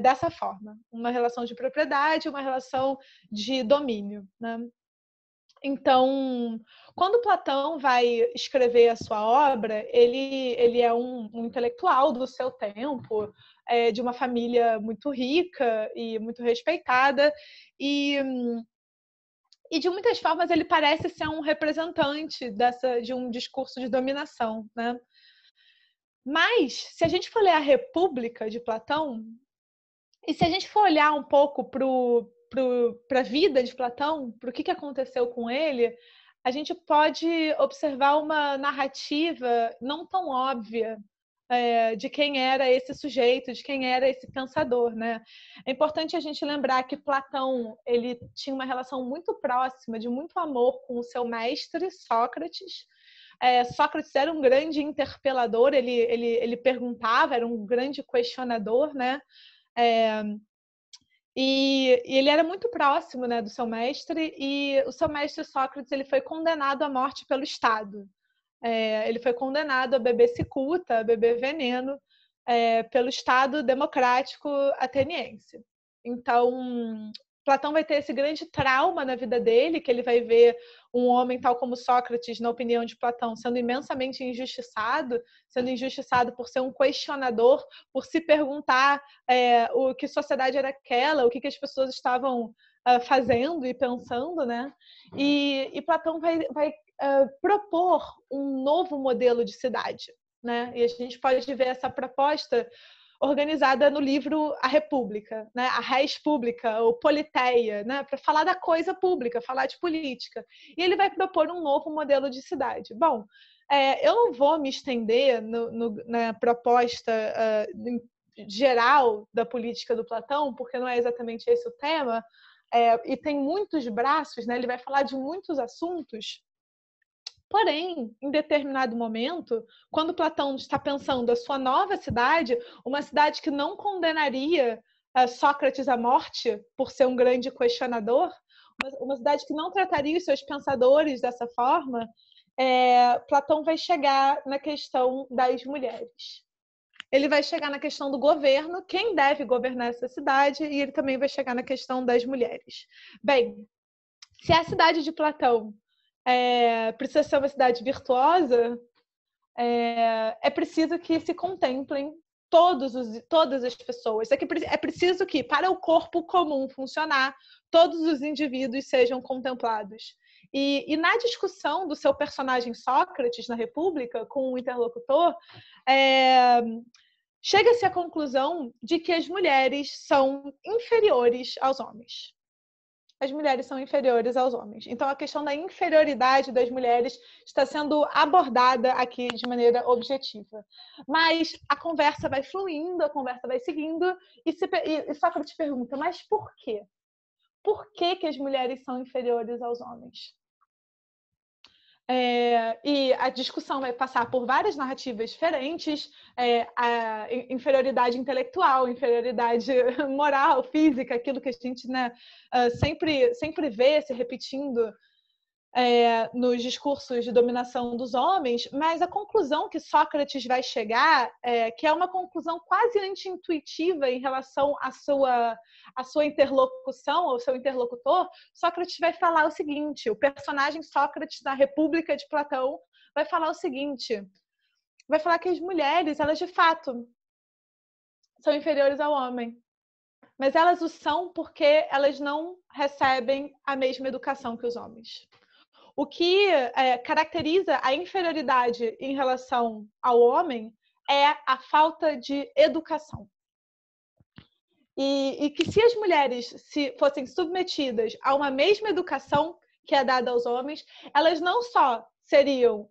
dessa forma, uma relação de propriedade, uma relação de domínio, né? Então, quando Platão vai escrever a sua obra, ele é um intelectual do seu tempo, de uma família muito rica e muito respeitada, e de muitas formas ele parece ser um representante de um discurso de dominação, né? Mas, se a gente for ler a República de Platão, e se a gente for olhar um pouco para a vida de Platão, para o que aconteceu com ele, a gente pode observar uma narrativa não tão óbvia de quem era esse sujeito, de quem era esse pensador, né? É importante a gente lembrar que Platão ele tinha uma relação muito próxima, de muito amor com o seu mestre, Sócrates. Sócrates era um grande interpelador, ele perguntava, era um grande questionador, né? E ele era muito próximo, né, do seu mestre, e o seu mestre Sócrates ele foi condenado à morte pelo Estado. Ele foi condenado a beber cicuta, a beber veneno, pelo Estado democrático ateniense. Então, Platão vai ter esse grande trauma na vida dele, que ele vai ver um homem tal como Sócrates, na opinião de Platão, sendo imensamente injustiçado, por ser um questionador, por se perguntar o que sociedade era aquela, o que as pessoas estavam fazendo e pensando, né? E Platão vai propor um novo modelo de cidade, né? E a gente pode ver essa proposta organizada no livro A República, né? A Res Pública, ou Politeia, né? Para falar da coisa pública, falar de política. E ele vai propor um novo modelo de cidade. Bom, eu não vou me estender na proposta geral da política do Platão, porque não é exatamente esse o tema, e tem muitos braços, né? Ele vai falar de muitos assuntos. Porém, em determinado momento, quando Platão está pensando a sua nova cidade, uma cidade que não condenaria Sócrates à morte por ser um grande questionador, uma cidade que não trataria os seus pensadores dessa forma, Platão vai chegar na questão das mulheres. Ele vai chegar na questão do governo, quem deve governar essa cidade, e ele também vai chegar na questão das mulheres. Bem, se a cidade de Platão precisa ser uma cidade virtuosa, é preciso que se contemplem todas as pessoas. É preciso que, para o corpo comum funcionar, todos os indivíduos sejam contemplados. E na discussão do seu personagem Sócrates na República com o interlocutor, chega-se à conclusão de que as mulheres são inferiores aos homens. as mulheres são inferiores aos homens. Então, a questão da inferioridade das mulheres está sendo abordada aqui de maneira objetiva. Mas a conversa vai fluindo, a conversa vai seguindo, e Sócrates pergunta, mas por quê? Por que as mulheres são inferiores aos homens? E a discussão vai passar por várias narrativas diferentes, a inferioridade intelectual, inferioridade moral, física, aquilo que a gente, né, sempre vê se repetindo nos discursos de dominação dos homens, mas a conclusão que Sócrates vai chegar, que é uma conclusão quase anti-intuitiva em relação à sua interlocução, ao seu interlocutor, Sócrates vai falar o seguinte, o personagem Sócrates na República de Platão vai falar o seguinte, vai falar que as mulheres, elas de fato são inferiores ao homem, mas elas o são porque elas não recebem a mesma educação que os homens. O que caracteriza a inferioridade em relação ao homem é a falta de educação. E que se as mulheres fossem submetidas a uma mesma educação que é dada aos homens, elas não só seriam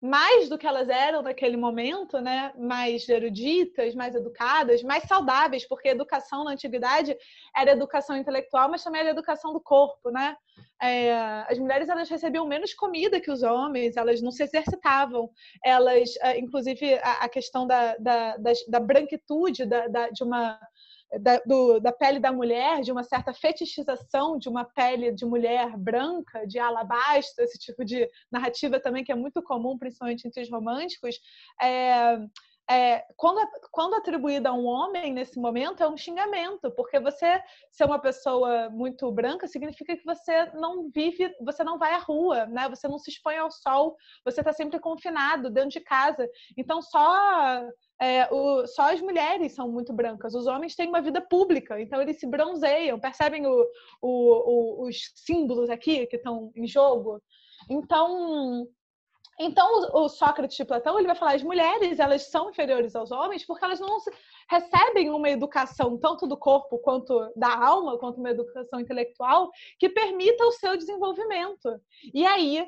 mais do que elas eram naquele momento, né? Mais eruditas, mais educadas, mais saudáveis, porque a educação na antiguidade era educação intelectual, mas também era educação do corpo, né? As mulheres, elas recebiam menos comida que os homens, elas não se exercitavam, elas, inclusive, a questão da branquitude, da pele da mulher, de uma certa fetichização de uma pele de mulher branca, de alabastro, esse tipo de narrativa também que é muito comum, principalmente entre os românticos, quando atribuída a um homem nesse momento é um xingamento, porque você ser uma pessoa muito branca significa que você não vive, você não vai à rua, né? Você não se expõe ao sol, você está sempre confinado dentro de casa. Então só as mulheres são muito brancas, os homens têm uma vida pública, então eles se bronzeiam, percebem os símbolos aqui que estão em jogo? Então, o Sócrates de Platão, ele vai falar, as mulheres, elas são inferiores aos homens porque elas não recebem uma educação tanto do corpo quanto da alma, quanto uma educação intelectual que permita o seu desenvolvimento. E aí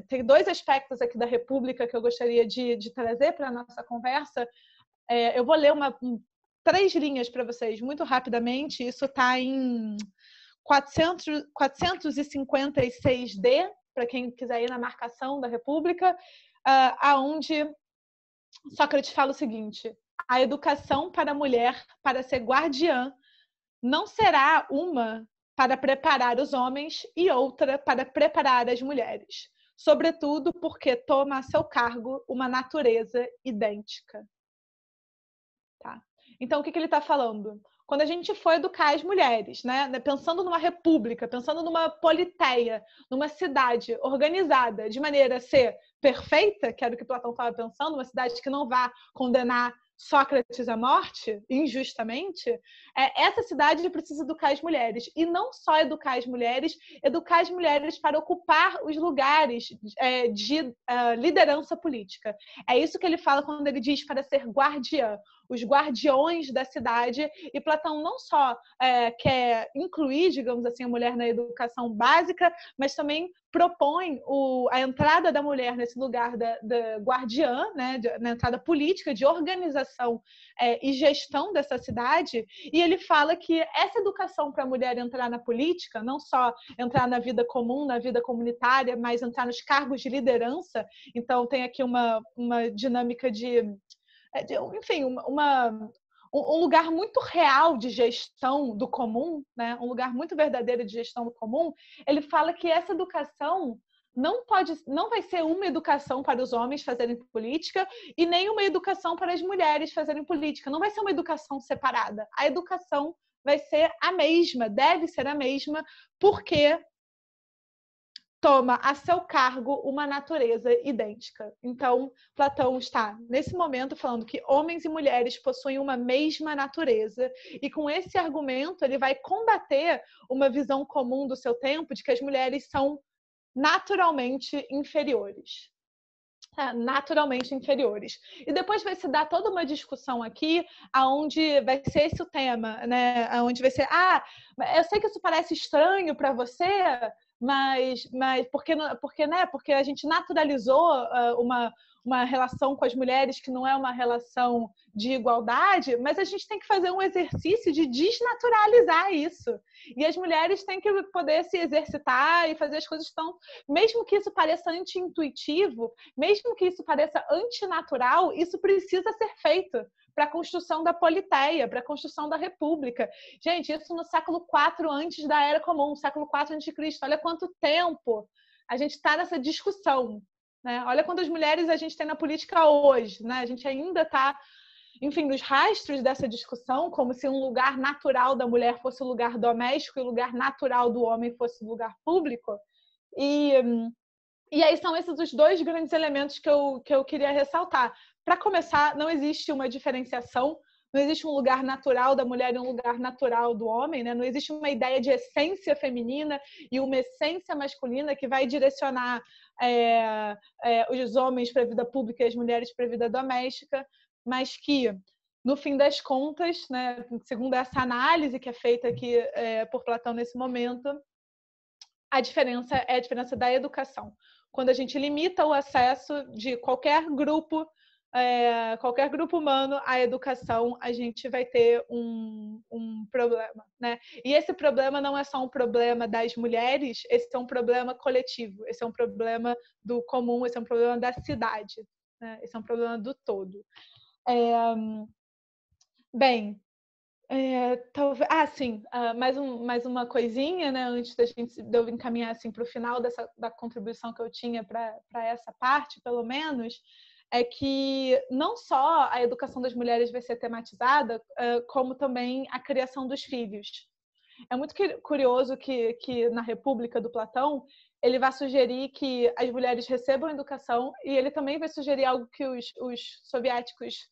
tem dois aspectos aqui da República que eu gostaria de trazer para a nossa conversa. Eu vou ler 3 linhas para vocês, muito rapidamente. Isso está em 456D, para quem quiser ir na marcação da República, aonde Sócrates fala o seguinte, a educação para a mulher, para ser guardiã, não será uma para preparar os homens e outra para preparar as mulheres, sobretudo porque toma a seu cargo uma natureza idêntica. Tá? Então, o que ele está falando? Quando a gente for educar as mulheres, né? Pensando numa república, pensando numa politeia, numa cidade organizada de maneira a ser perfeita, que era o que Platão estava pensando, uma cidade que não vá condenar Sócrates à morte, injustamente, essa cidade precisa educar as mulheres. E não só educar as mulheres para ocupar os lugares de liderança política. É isso que ele fala quando ele diz para ser guardiã, os guardiões da cidade. E Platão não só quer incluir, digamos assim, a mulher na educação básica, mas também propõe a entrada da mulher nesse lugar da guardiã, né, na entrada política, de organização e gestão dessa cidade, e ele fala que essa educação para a mulher entrar na política, não só entrar na vida comum, na vida comunitária, mas entrar nos cargos de liderança, então tem aqui uma dinâmica enfim, um lugar muito real de gestão do comum, né? Um lugar muito verdadeiro de gestão do comum. Ele fala que essa educação não vai ser uma educação para os homens fazerem política e nem uma educação para as mulheres fazerem política. Não vai ser uma educação separada. A educação vai ser a mesma, deve ser a mesma, porque toma a seu cargo uma natureza idêntica. Então, Platão está, nesse momento, falando que homens e mulheres possuem uma mesma natureza, e com esse argumento ele vai combater uma visão comum do seu tempo de que as mulheres são naturalmente inferiores. naturalmente inferiores. E depois vai se dar toda uma discussão aqui, aonde vai ser esse o tema, né? Aonde vai ser, eu sei que isso parece estranho para você, mas porque a gente naturalizou uma relação com as mulheres que não é uma relação de igualdade, mas a gente tem que fazer um exercício de desnaturalizar isso. E as mulheres têm que poder se exercitar e fazer as coisas tão... Mesmo que isso pareça anti-intuitivo, mesmo que isso pareça antinatural, isso precisa ser feito para a construção da politeia, para a construção da república. Gente, isso no século IV antes da Era Comum, século IV antes de Cristo. Olha quanto tempo a gente está nessa discussão, né? Olha quantas mulheres a gente tem na política hoje, né? A gente ainda está, enfim, nos rastros dessa discussão, como se um lugar natural da mulher fosse o lugar doméstico e o lugar natural do homem fosse o lugar público. E aí são esses os dois grandes elementos que eu queria ressaltar. Para começar, não existe uma diferenciação, não existe um lugar natural da mulher e um lugar natural do homem, né? Não existe uma ideia de essência feminina e uma essência masculina que vai direcionar os homens para a vida pública e as mulheres para a vida doméstica, mas que, no fim das contas, né, segundo essa análise que é feita aqui por Platão nesse momento, a diferença é a diferença da educação. Quando a gente limita o acesso de qualquer grupo humano à educação, a gente vai ter um problema, né? E esse problema não é só um problema das mulheres, esse é um problema coletivo, esse é um problema do comum, esse é um problema da cidade, né? Esse é um problema do todo. Bem, talvez... sim, mais uma coisinha, né, antes de eu encaminhar assim, para o final da contribuição que eu tinha para essa parte, pelo menos, é que não só a educação das mulheres vai ser tematizada, como também a criação dos filhos. É muito curioso que na República do Platão, ele vai sugerir que as mulheres recebam educação e ele também vai sugerir algo que os soviéticos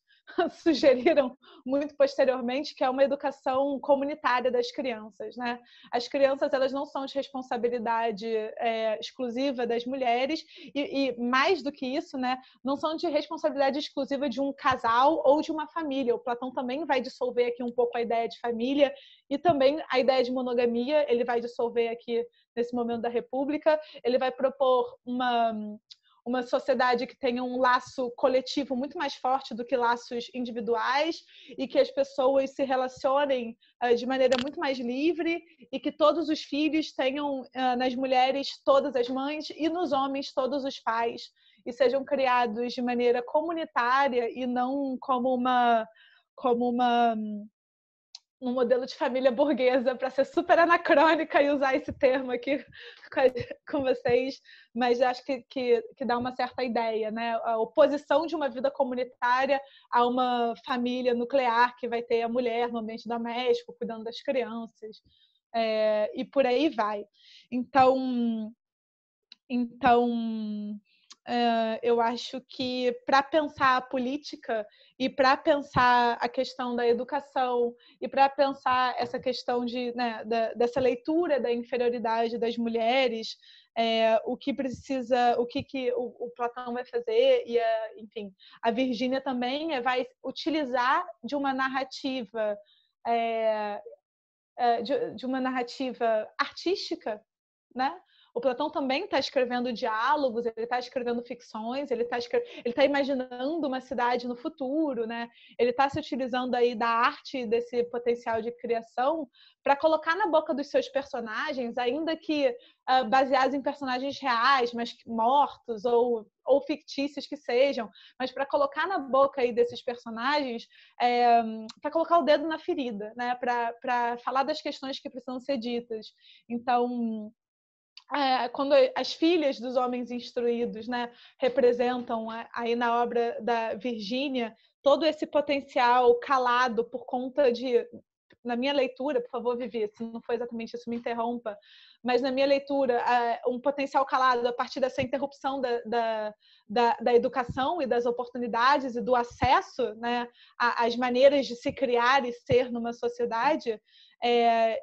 sugeriram muito posteriormente, que é uma educação comunitária das crianças, né? As crianças, elas não são de responsabilidade exclusiva das mulheres e mais do que isso, né, não são de responsabilidade exclusiva de um casal ou de uma família. O Platão também vai dissolver aqui um pouco a ideia de família e também a ideia de monogamia, ele vai dissolver aqui nesse momento da República. Ele vai propor uma sociedade que tenha um laço coletivo muito mais forte do que laços individuais e que as pessoas se relacionem de maneira muito mais livre e que todos os filhos tenham nas mulheres todas as mães e nos homens todos os pais e sejam criados de maneira comunitária e não como um modelo de família burguesa, para ser super anacrônica e usar esse termo aqui com vocês, mas acho que dá uma certa ideia, né? A oposição de uma vida comunitária a uma família nuclear que vai ter a mulher no ambiente doméstico, cuidando das crianças, e por aí vai. Então eu acho que para pensar a política e para pensar a questão da educação e para pensar essa questão dessa leitura da inferioridade das mulheres, o que o Platão vai fazer e enfim, a Virgínia também vai utilizar de uma narrativa de uma narrativa artística, né? O Platão também está escrevendo diálogos, ele está escrevendo ficções, ele está imaginando uma cidade no futuro, né? Ele está se utilizando aí da arte, desse potencial de criação, para colocar na boca dos seus personagens, ainda que baseados em personagens reais, mas mortos ou fictícios que sejam, mas para colocar na boca aí desses personagens, para colocar o dedo na ferida, né? Para falar das questões que precisam ser ditas. Então, quando as filhas dos homens instruídos, né, representam aí na obra da Virgínia todo esse potencial calado por conta de, na minha leitura, por favor, Vivi, se não foi exatamente isso, me interrompa, mas na minha leitura, um potencial calado a partir dessa interrupção da educação e das oportunidades e do acesso, né, às maneiras de se criar e ser numa sociedade,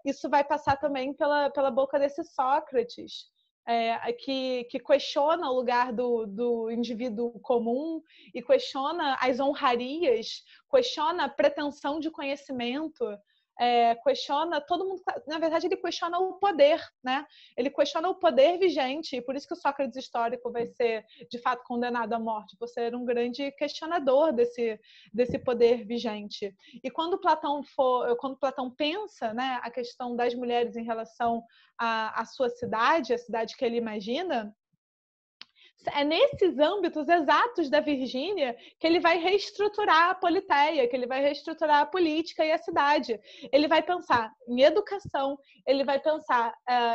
isso vai passar também pela boca desse Sócrates, que questiona o lugar do indivíduo comum e questiona as honrarias, questiona a pretensão de conhecimento, questiona todo mundo. Na verdade, ele questiona o poder, né? Ele questiona o poder vigente, e por isso que o Sócrates histórico vai ser, de fato, condenado à morte, por ser um grande questionador desse poder vigente. E quando Platão pensa, né, a questão das mulheres em relação à sua cidade, a cidade que ele imagina, é nesses âmbitos exatos da Virgínia que ele vai reestruturar a politeia, que ele vai reestruturar a política e a cidade. Ele vai pensar em educação, ele vai pensar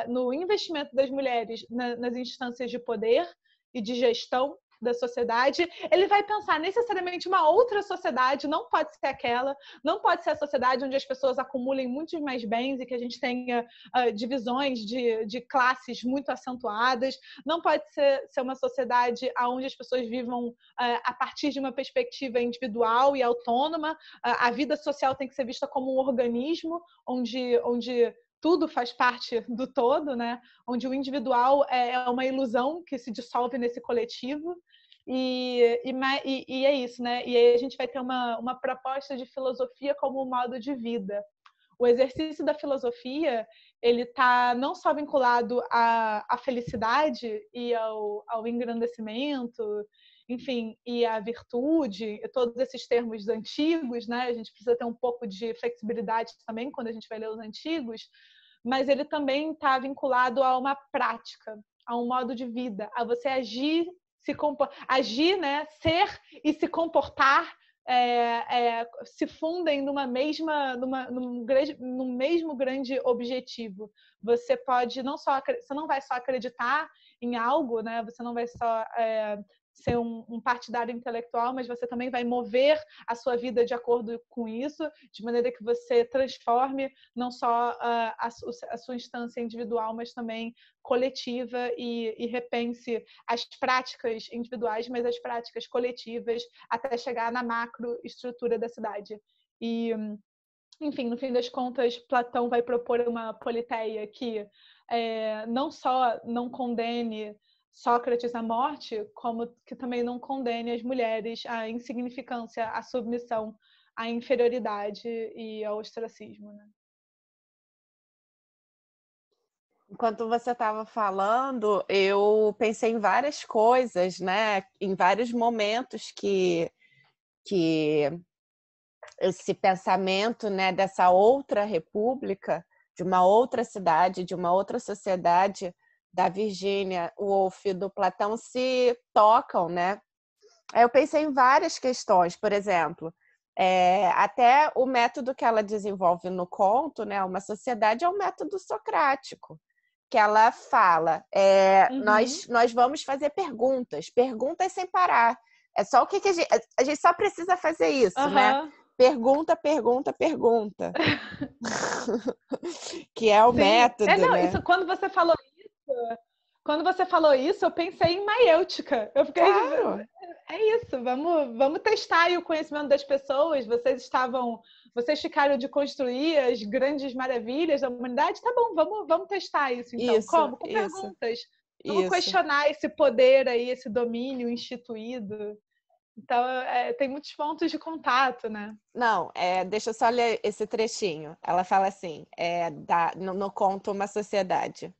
no investimento das mulheres nas instâncias de poder e de gestão da sociedade. Ele vai pensar necessariamente uma outra sociedade, não pode ser aquela, não pode ser a sociedade onde as pessoas acumulem muitos mais bens e que a gente tenha divisões de classes muito acentuadas, não pode ser uma sociedade onde as pessoas vivam a partir de uma perspectiva individual e autônoma. A vida social tem que ser vista como um organismo onde tudo faz parte do todo, né? Onde o individual é uma ilusão que se dissolve nesse coletivo. E é isso, né? E aí a gente vai ter uma proposta de filosofia como um modo de vida. O exercício da filosofia, ele está não só vinculado à felicidade e ao engrandecimento, enfim, e à virtude, todos esses termos antigos, né? A gente precisa ter um pouco de flexibilidade também quando a gente vai ler os antigos, mas ele também está vinculado a uma prática, a um modo de vida, a você agir, agir, né? Ser e se comportar se fundem num mesmo grande objetivo. Você pode você não vai só acreditar em algo, né? Você não vai só ser um partidário intelectual, mas você também vai mover a sua vida de acordo com isso, de maneira que você transforme não só a sua instância individual, mas também coletiva e repense as práticas individuais, mas as práticas coletivas, até chegar na macroestrutura da cidade. E, enfim, no fim das contas, Platão vai propor uma politeia que não só não condene Sócrates à morte, como que também não condene as mulheres à insignificância, à submissão, à inferioridade e ao ostracismo, né? Enquanto você estava falando, eu pensei em várias coisas, né? Em vários momentos que esse pensamento, né, dessa outra república, de uma outra cidade, de uma outra sociedade, da Virginia Woolf e do Platão se tocam, né? Eu pensei em várias questões, por exemplo, até o método que ela desenvolve no conto, né, Uma Sociedade, é um método socrático, que ela fala, nós vamos fazer perguntas sem parar. É só o que a gente só precisa fazer isso, né? Pergunta, pergunta, pergunta. Que é o método, não, né? Isso, quando você falou isso, eu pensei em maiêutica. Eu fiquei, claro. É isso, vamos testar aí o conhecimento das pessoas. Vocês ficaram de construir as grandes maravilhas da humanidade? Tá bom, vamos testar isso então. Como? Com perguntas. Vamos questionar esse poder aí, esse domínio instituído. Então, tem muitos pontos de contato, né? Não, deixa eu só ler esse trechinho. Ela fala assim, no conto Uma Sociedade.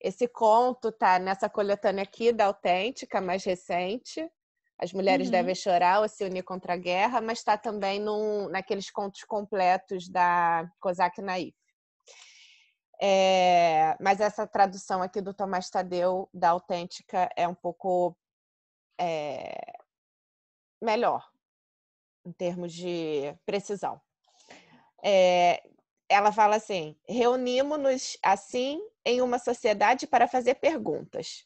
Esse conto está nessa coletânea aqui da Autêntica, mais recente. As mulheres devem chorar ou se unir contra a guerra, mas está também naqueles contos completos da Kozak Naif. Mas essa tradução aqui do Tomás Tadeu, da Autêntica, é um pouco melhor, em termos de precisão. Ela fala assim: reunimos-nos assim em uma sociedade para fazer perguntas.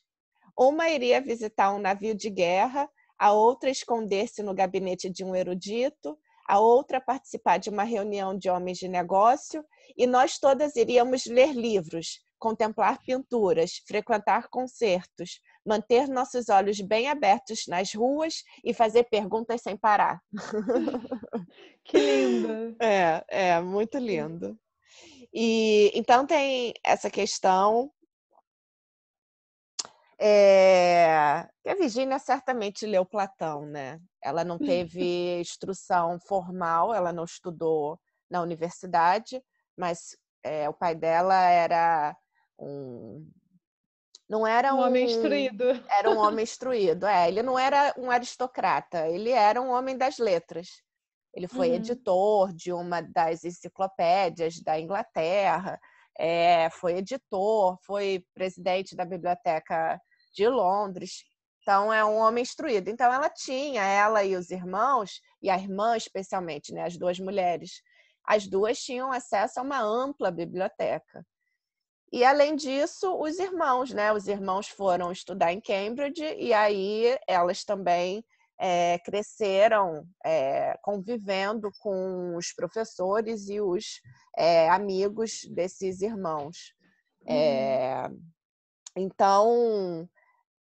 Uma iria visitar um navio de guerra, a outra esconder-se no gabinete de um erudito, a outra participar de uma reunião de homens de negócio, e nós todas iríamos ler livros, contemplar pinturas, frequentar concertos, manter nossos olhos bem abertos nas ruas e fazer perguntas sem parar. Que lindo! Muito lindo. E então tem essa questão Que a Virgínia certamente leu Platão, né? Ela não teve instrução formal, ela não estudou na universidade, mas o pai dela era não era Um homem instruído. era um homem instruído. Ele não era um aristocrata, ele era um homem das letras. Ele foi editor de uma das enciclopédias da Inglaterra, foi editor, foi presidente da Biblioteca de Londres. Então, é um homem instruído. Então, ela e os irmãos, e a irmã especialmente, né, as duas mulheres, as duas tinham acesso a uma ampla biblioteca. E, além disso, os irmãos, né? Os irmãos foram estudar em Cambridge e aí elas também cresceram convivendo com os professores e os amigos desses irmãos. Então,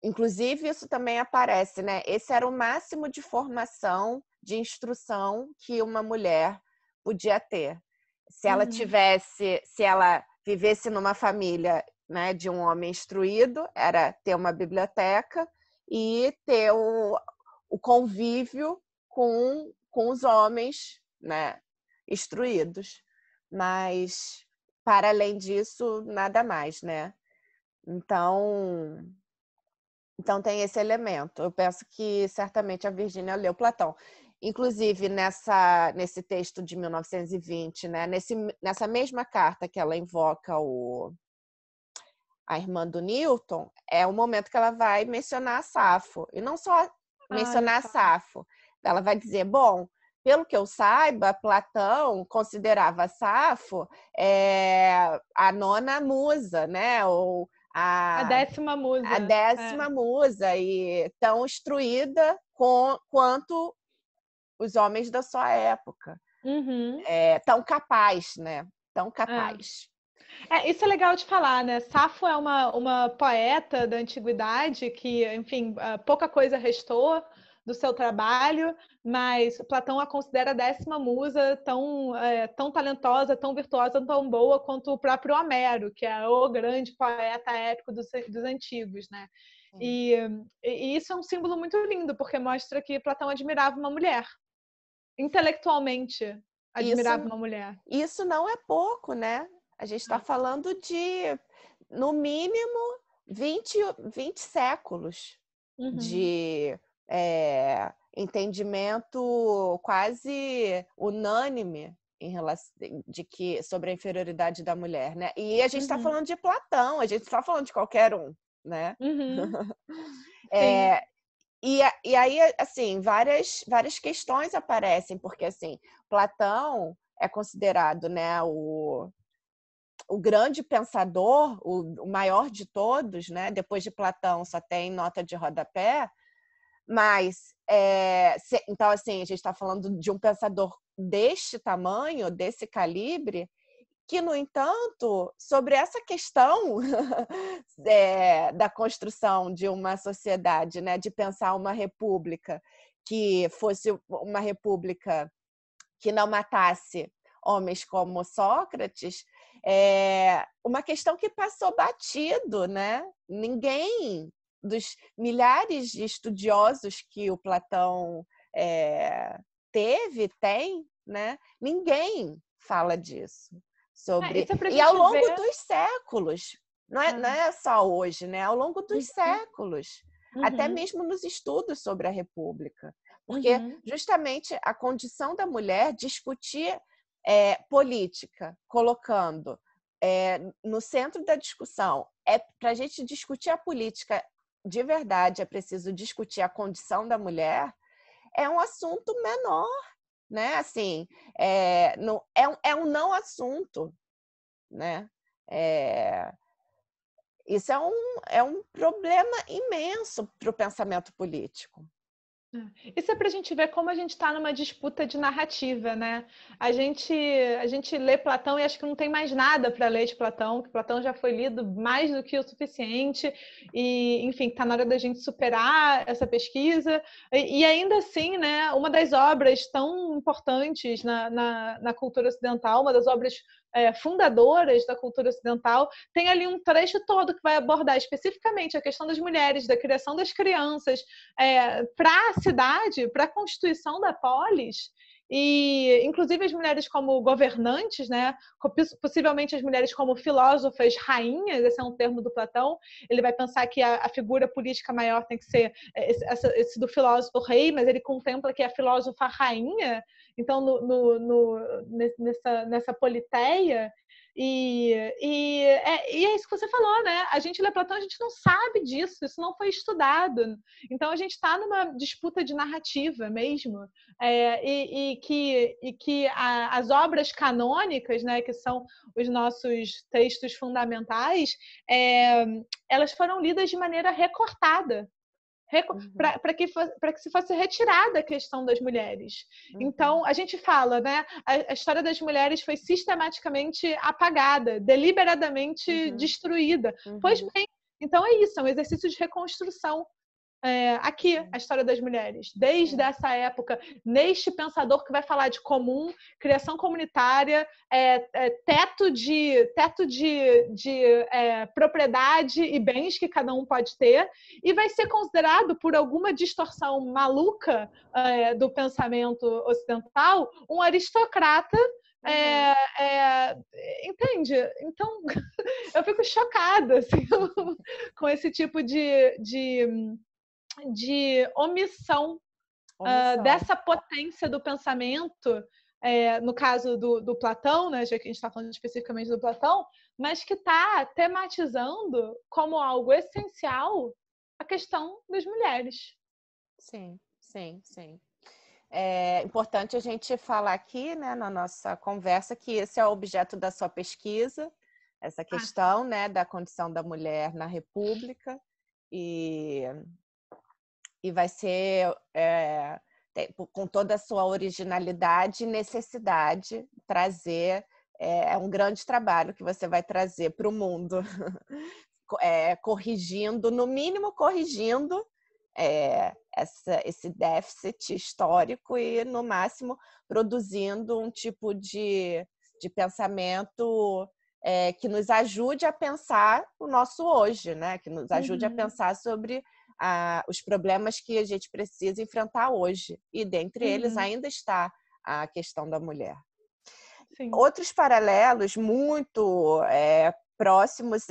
inclusive, isso também aparece, né? Esse era o máximo de formação, de instrução que uma mulher podia ter. Se ela vivesse numa família, né, de um homem instruído, era ter uma biblioteca e ter o convívio com os homens, né, instruídos. Mas, para além disso, nada mais, né? Então tem esse elemento. Eu penso que certamente a Virgínia leu Platão. Inclusive, nesse texto de 1920, né? Nessa mesma carta que ela invoca a irmã do Newton, é o momento que ela vai mencionar a Safo. E não só mencionar a Safo. Ela vai dizer, bom, pelo que eu saiba, Platão considerava Safo a nona musa, né? Ou a 10ª musa. A 10ª musa, e tão instruída quanto os homens da sua época. Tão capaz, né? Tão capaz. Isso é legal de falar, né? Safo é uma poeta da antiguidade que, enfim, pouca coisa restou do seu trabalho, mas Platão a considera a 10ª musa tão talentosa, tão virtuosa, tão boa quanto o próprio Homero, que é o grande poeta épico dos antigos, né? E isso é um símbolo muito lindo, porque mostra que Platão admirava uma mulher. Intelectualmente admirava uma mulher. Isso não é pouco, né? A gente está falando de, no mínimo, 20 séculos de entendimento quase unânime sobre a inferioridade da mulher, né? E a gente está falando de Platão, a gente está falando de qualquer um, né? E aí, assim, várias questões aparecem, porque, assim, Platão é considerado, né, o grande pensador, o maior de todos, né? Depois de Platão só tem nota de rodapé, mas, então, assim, a gente está falando de um pensador deste tamanho, desse calibre, que, no entanto, sobre essa questão da construção de uma sociedade, né, de pensar uma república que fosse uma república que não matasse homens como Sócrates, uma questão que passou batido, né? Ninguém dos milhares de estudiosos que o Platão tem, né? Ninguém fala disso. E ao longo dos séculos, não é só hoje, né? Ao longo dos séculos, até mesmo nos estudos sobre a República. Porque justamente a condição da mulher discutir política, colocando no centro da discussão, para a gente discutir a política de verdade, é preciso discutir a condição da mulher, é um assunto menor, né? Assim, é um não assunto, né? Isso é um problema imenso para o pensamento político. Isso é para a gente ver como a gente está numa disputa de narrativa, né? A gente lê Platão e acho que não tem mais nada para ler de Platão, que Platão já foi lido mais do que o suficiente e, enfim, está na hora da gente superar essa pesquisa. E ainda assim, né, uma das obras tão importantes na cultura ocidental, uma das obras fundadoras da cultura ocidental, tem ali um trecho todo que vai abordar especificamente a questão das mulheres, da criação das crianças, para a cidade, para a constituição da polis, e inclusive as mulheres como governantes, né? Possivelmente as mulheres como filósofas rainhas, esse é um termo do Platão. Ele vai pensar que a figura política maior tem que ser esse do filósofo rei, mas ele contempla que a filósofa rainha, então nessa politeia. E é isso que você falou, né? A gente lê Platão, a gente não sabe disso, isso não foi estudado. Então a gente está numa disputa de narrativa mesmo, e que as obras canônicas, né, que são os nossos textos fundamentais, elas foram lidas de maneira recortada, para que se fosse retirada a questão das mulheres. Então, a gente fala, né? A história das mulheres foi sistematicamente apagada, deliberadamente destruída. Pois bem, então é isso, é um exercício de reconstrução. Aqui, a história das mulheres, desde essa época, neste pensador que vai falar de comum, criação comunitária, teto de propriedade e bens que cada um pode ter, e vai ser considerado, por alguma distorção maluca do pensamento ocidental, um aristocrata. Entende? Então, eu fico chocada assim, com esse tipo de omissão. Dessa potência do pensamento, no caso do Platão, né, já que a gente está falando especificamente do Platão, mas que está tematizando como algo essencial a questão das mulheres. Sim, sim, sim. É importante a gente falar aqui, né, na nossa conversa, que esse é o objeto da sua pesquisa, essa questão, né, da condição da mulher na República, e vai ser, com toda a sua originalidade e necessidade, trazer, um grande trabalho que você vai trazer para o mundo, corrigindo, no mínimo corrigindo esse déficit histórico e, no máximo, produzindo um tipo de pensamento que nos ajude a pensar o nosso hoje, né? Que nos ajude a pensar sobre os problemas que a gente precisa enfrentar hoje. E dentre eles ainda está a questão da mulher. Sim. Outros paralelos muito próximos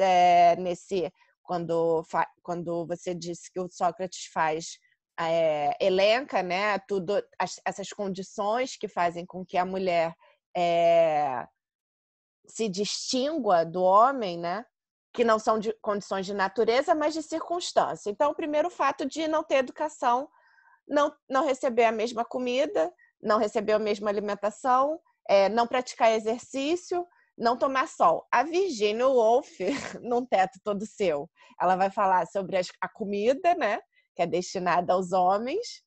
quando você disse que o Sócrates elenca, né, essas condições que fazem com que a mulher se distingua do homem, né? Que não são de condições de natureza, mas de circunstância. Então, o primeiro fato de não ter educação, não receber a mesma comida, não receber a mesma alimentação, não praticar exercício, não tomar sol. A Virginia Woolf, num Teto Todo Seu, ela vai falar sobre a comida, né, que é destinada aos homens,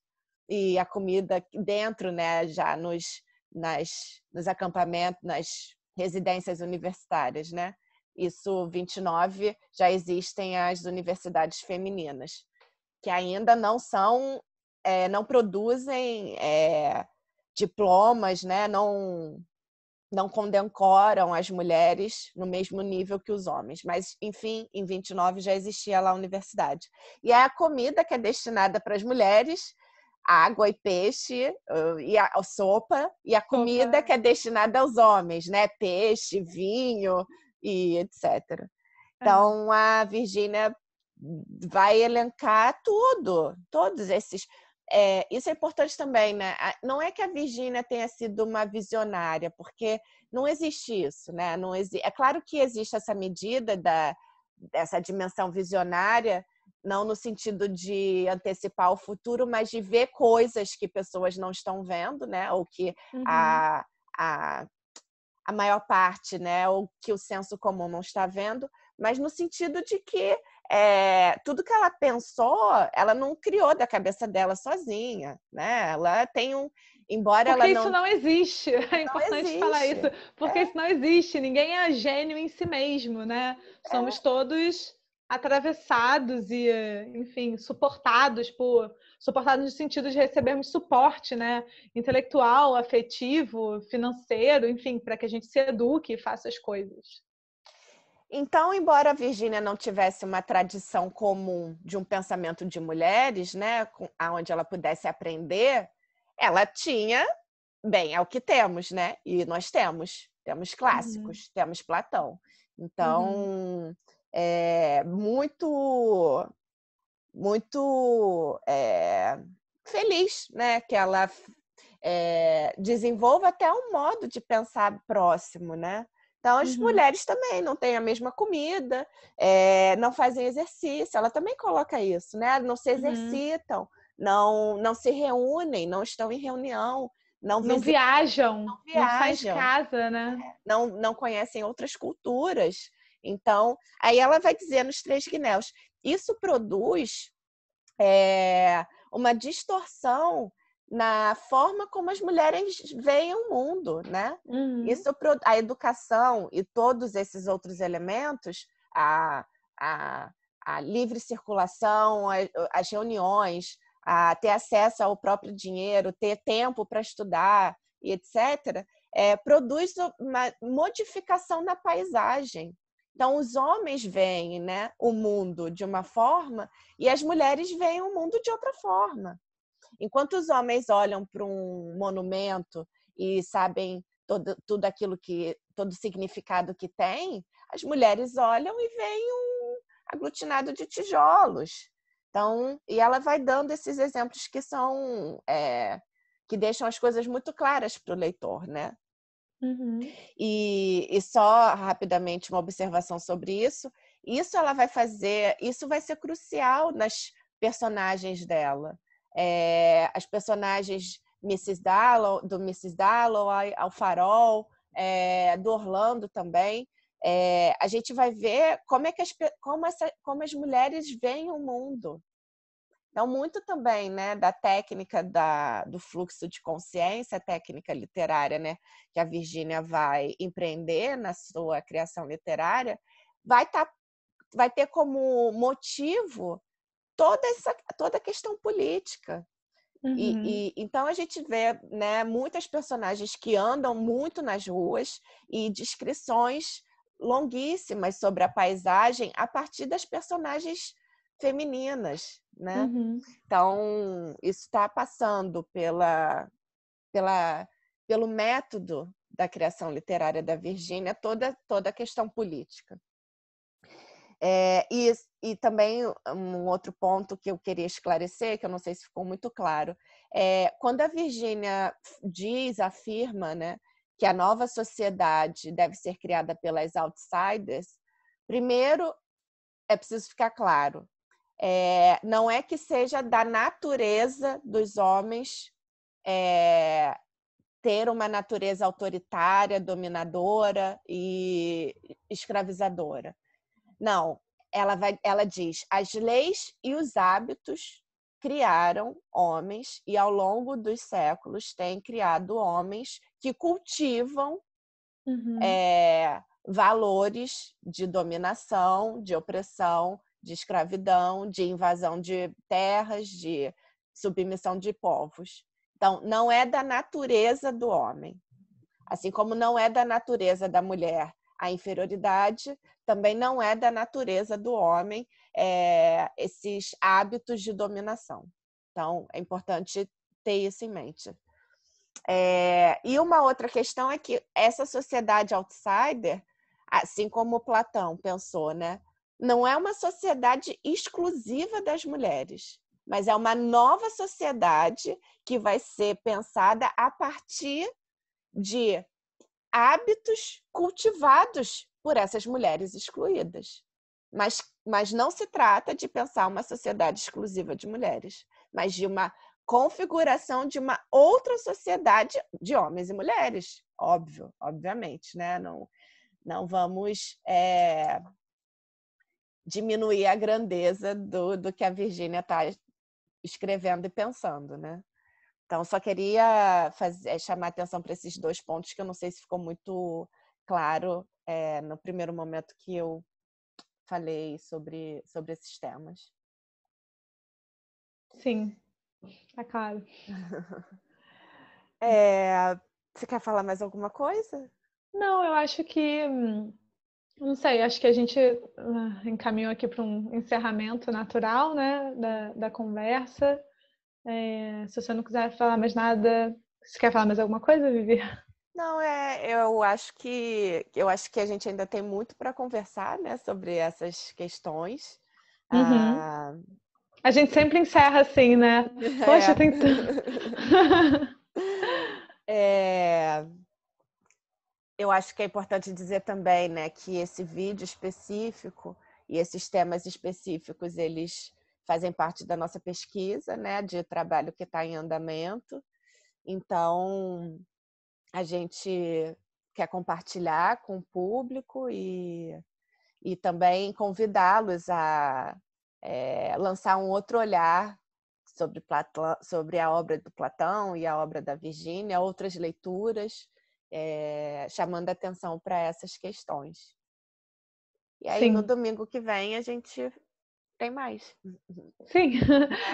e a comida dentro, né, já nos acampamentos, nas residências universitárias, né? Isso, 29, já existem as universidades femininas, que ainda não produzem diplomas, né? Não condecoram as mulheres no mesmo nível que os homens. Mas, enfim, em 29 já existia lá a universidade. E é a comida que é destinada para as mulheres, água e peixe, e a sopa, e a comida que é destinada aos homens, né? Peixe, vinho e etc. Então, a Virginia vai elencar todos esses. Isso é importante também, né? Não é que a Virginia tenha sido uma visionária, porque não existe isso, né? É claro que existe essa medida dessa dimensão visionária, não no sentido de antecipar o futuro, mas de ver coisas que pessoas não estão vendo, né? Ou que a maior parte, né, ou que o senso comum não está vendo, mas no sentido de que tudo que ela pensou, ela não criou da cabeça dela sozinha, né? Ela tem embora porque ela não... isso não existe, é importante falar isso, porque isso não existe, ninguém é gênio em si mesmo, né? Somos todos atravessados e, enfim, suportados no sentido de recebermos suporte, né, intelectual, afetivo, financeiro, enfim, para que a gente se eduque e faça as coisas. Então, embora a Virgínia não tivesse uma tradição comum de um pensamento de mulheres, né, onde ela pudesse aprender, ela tinha, bem, é o que temos, né? E nós temos clássicos, temos Platão. Então, é muito, muito feliz, né, que ela desenvolva até um modo de pensar próximo, né? Então, as mulheres também não têm a mesma comida, não fazem exercício. Ela também coloca isso, né? Não se exercitam, não se reúnem, não estão em reunião, não viajam, não saem de viajam, casa, né? não conhecem outras culturas. Então, aí ela vai dizer nos Três Guinéus, isso produz uma distorção na forma como as mulheres veem o mundo, né? Isso, a educação e todos esses outros elementos, a livre circulação, as reuniões, a ter acesso ao próprio dinheiro, ter tempo para estudar e etc., produz uma modificação na paisagem. Então, os homens veem, né, o mundo de uma forma e as mulheres veem o mundo de outra forma. Enquanto os homens olham para um monumento e sabem tudo aquilo todo o significado que tem, as mulheres olham e veem um aglutinado de tijolos. Então, e ela vai dando esses exemplos que são que deixam as coisas muito claras para o leitor, né? E só rapidamente uma observação sobre isso. Isso ela vai fazer, isso vai ser crucial nas personagens dela. As personagens do Mrs. Dalloway, ao Farol, do Orlando também. A gente vai ver como as mulheres veem o mundo. Então, muito também, né, da técnica do fluxo de consciência, a técnica literária, né, que a Virgínia vai empreender na sua criação literária, vai ter como motivo toda a questão política. Então, a gente vê, né, muitas personagens que andam muito nas ruas e descrições longuíssimas sobre a paisagem a partir das personagens femininas, né? Então, isso está passando pelo método da criação literária da Virgínia, toda a questão política. E também um outro ponto que eu queria esclarecer, que eu não sei se ficou muito claro, quando a Virgínia afirma, né, que a nova sociedade deve ser criada pelas outsiders, primeiro é preciso ficar claro, não é que seja da natureza dos homens ter uma natureza autoritária, dominadora e escravizadora. Não, ela diz, as leis e os hábitos criaram homens e ao longo dos séculos têm criado homens que cultivam valores de dominação, de opressão, de escravidão, de invasão de terras, de submissão de povos. Então, não é da natureza do homem. Assim como não é da natureza da mulher a inferioridade, também não é da natureza do homem esses hábitos de dominação. Então, é importante ter isso em mente. E uma outra questão é que essa sociedade outsider, assim como Platão pensou, né, não é uma sociedade exclusiva das mulheres, mas é uma nova sociedade que vai ser pensada a partir de hábitos cultivados por essas mulheres excluídas. Mas não se trata de pensar uma sociedade exclusiva de mulheres, mas de uma configuração de uma outra sociedade de homens e mulheres, obviamente, né? Não vamos diminuir a grandeza do que a Virgínia está escrevendo e pensando, né? Então, só queria chamar atenção para esses dois pontos que eu não sei se ficou muito claro no primeiro momento que eu falei sobre esses temas. Sim, é claro. Você quer falar mais alguma coisa? Não, eu acho que, não sei, acho que a gente encaminhou aqui para um encerramento natural, né, da conversa. Se você não quiser falar mais nada, você quer falar mais alguma coisa, Vivi? Não, eu acho que a gente ainda tem muito para conversar, né, sobre essas questões. Uhum. Ah, A gente sempre encerra assim, né? Poxa, é. tem Eu acho que é importante dizer também, né, que esse vídeo específico e esses temas específicos, eles fazem parte da nossa pesquisa, né, de trabalho que está em andamento. Então, a gente quer compartilhar com o público e também convidá-los a lançar um outro olhar sobre a obra do Platão e a obra da Virgínia, outras leituras, chamando atenção para essas questões. E aí, no Sim. domingo que vem, a gente tem mais. Sim,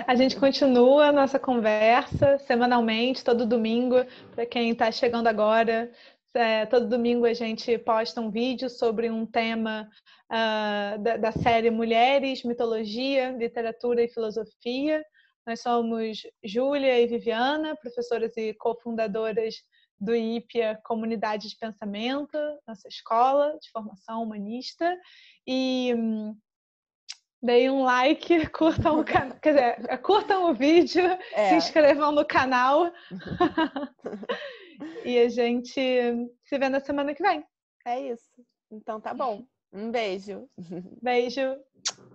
a gente continua a nossa conversa semanalmente, todo domingo, para quem está chegando agora. Todo domingo a gente posta um vídeo sobre um tema da série Mulheres, Mitologia, Literatura e Filosofia. Nós somos Júlia e Viviana, professoras e cofundadoras do IPIA Comunidade de Pensamento, nossa escola de formação humanista. E deem um like, curtam o canal, quer dizer, curtam o vídeo, se inscrevam no canal e a gente se vê na semana que vem. É isso. Então tá bom. Um beijo. Beijo.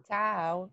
Tchau.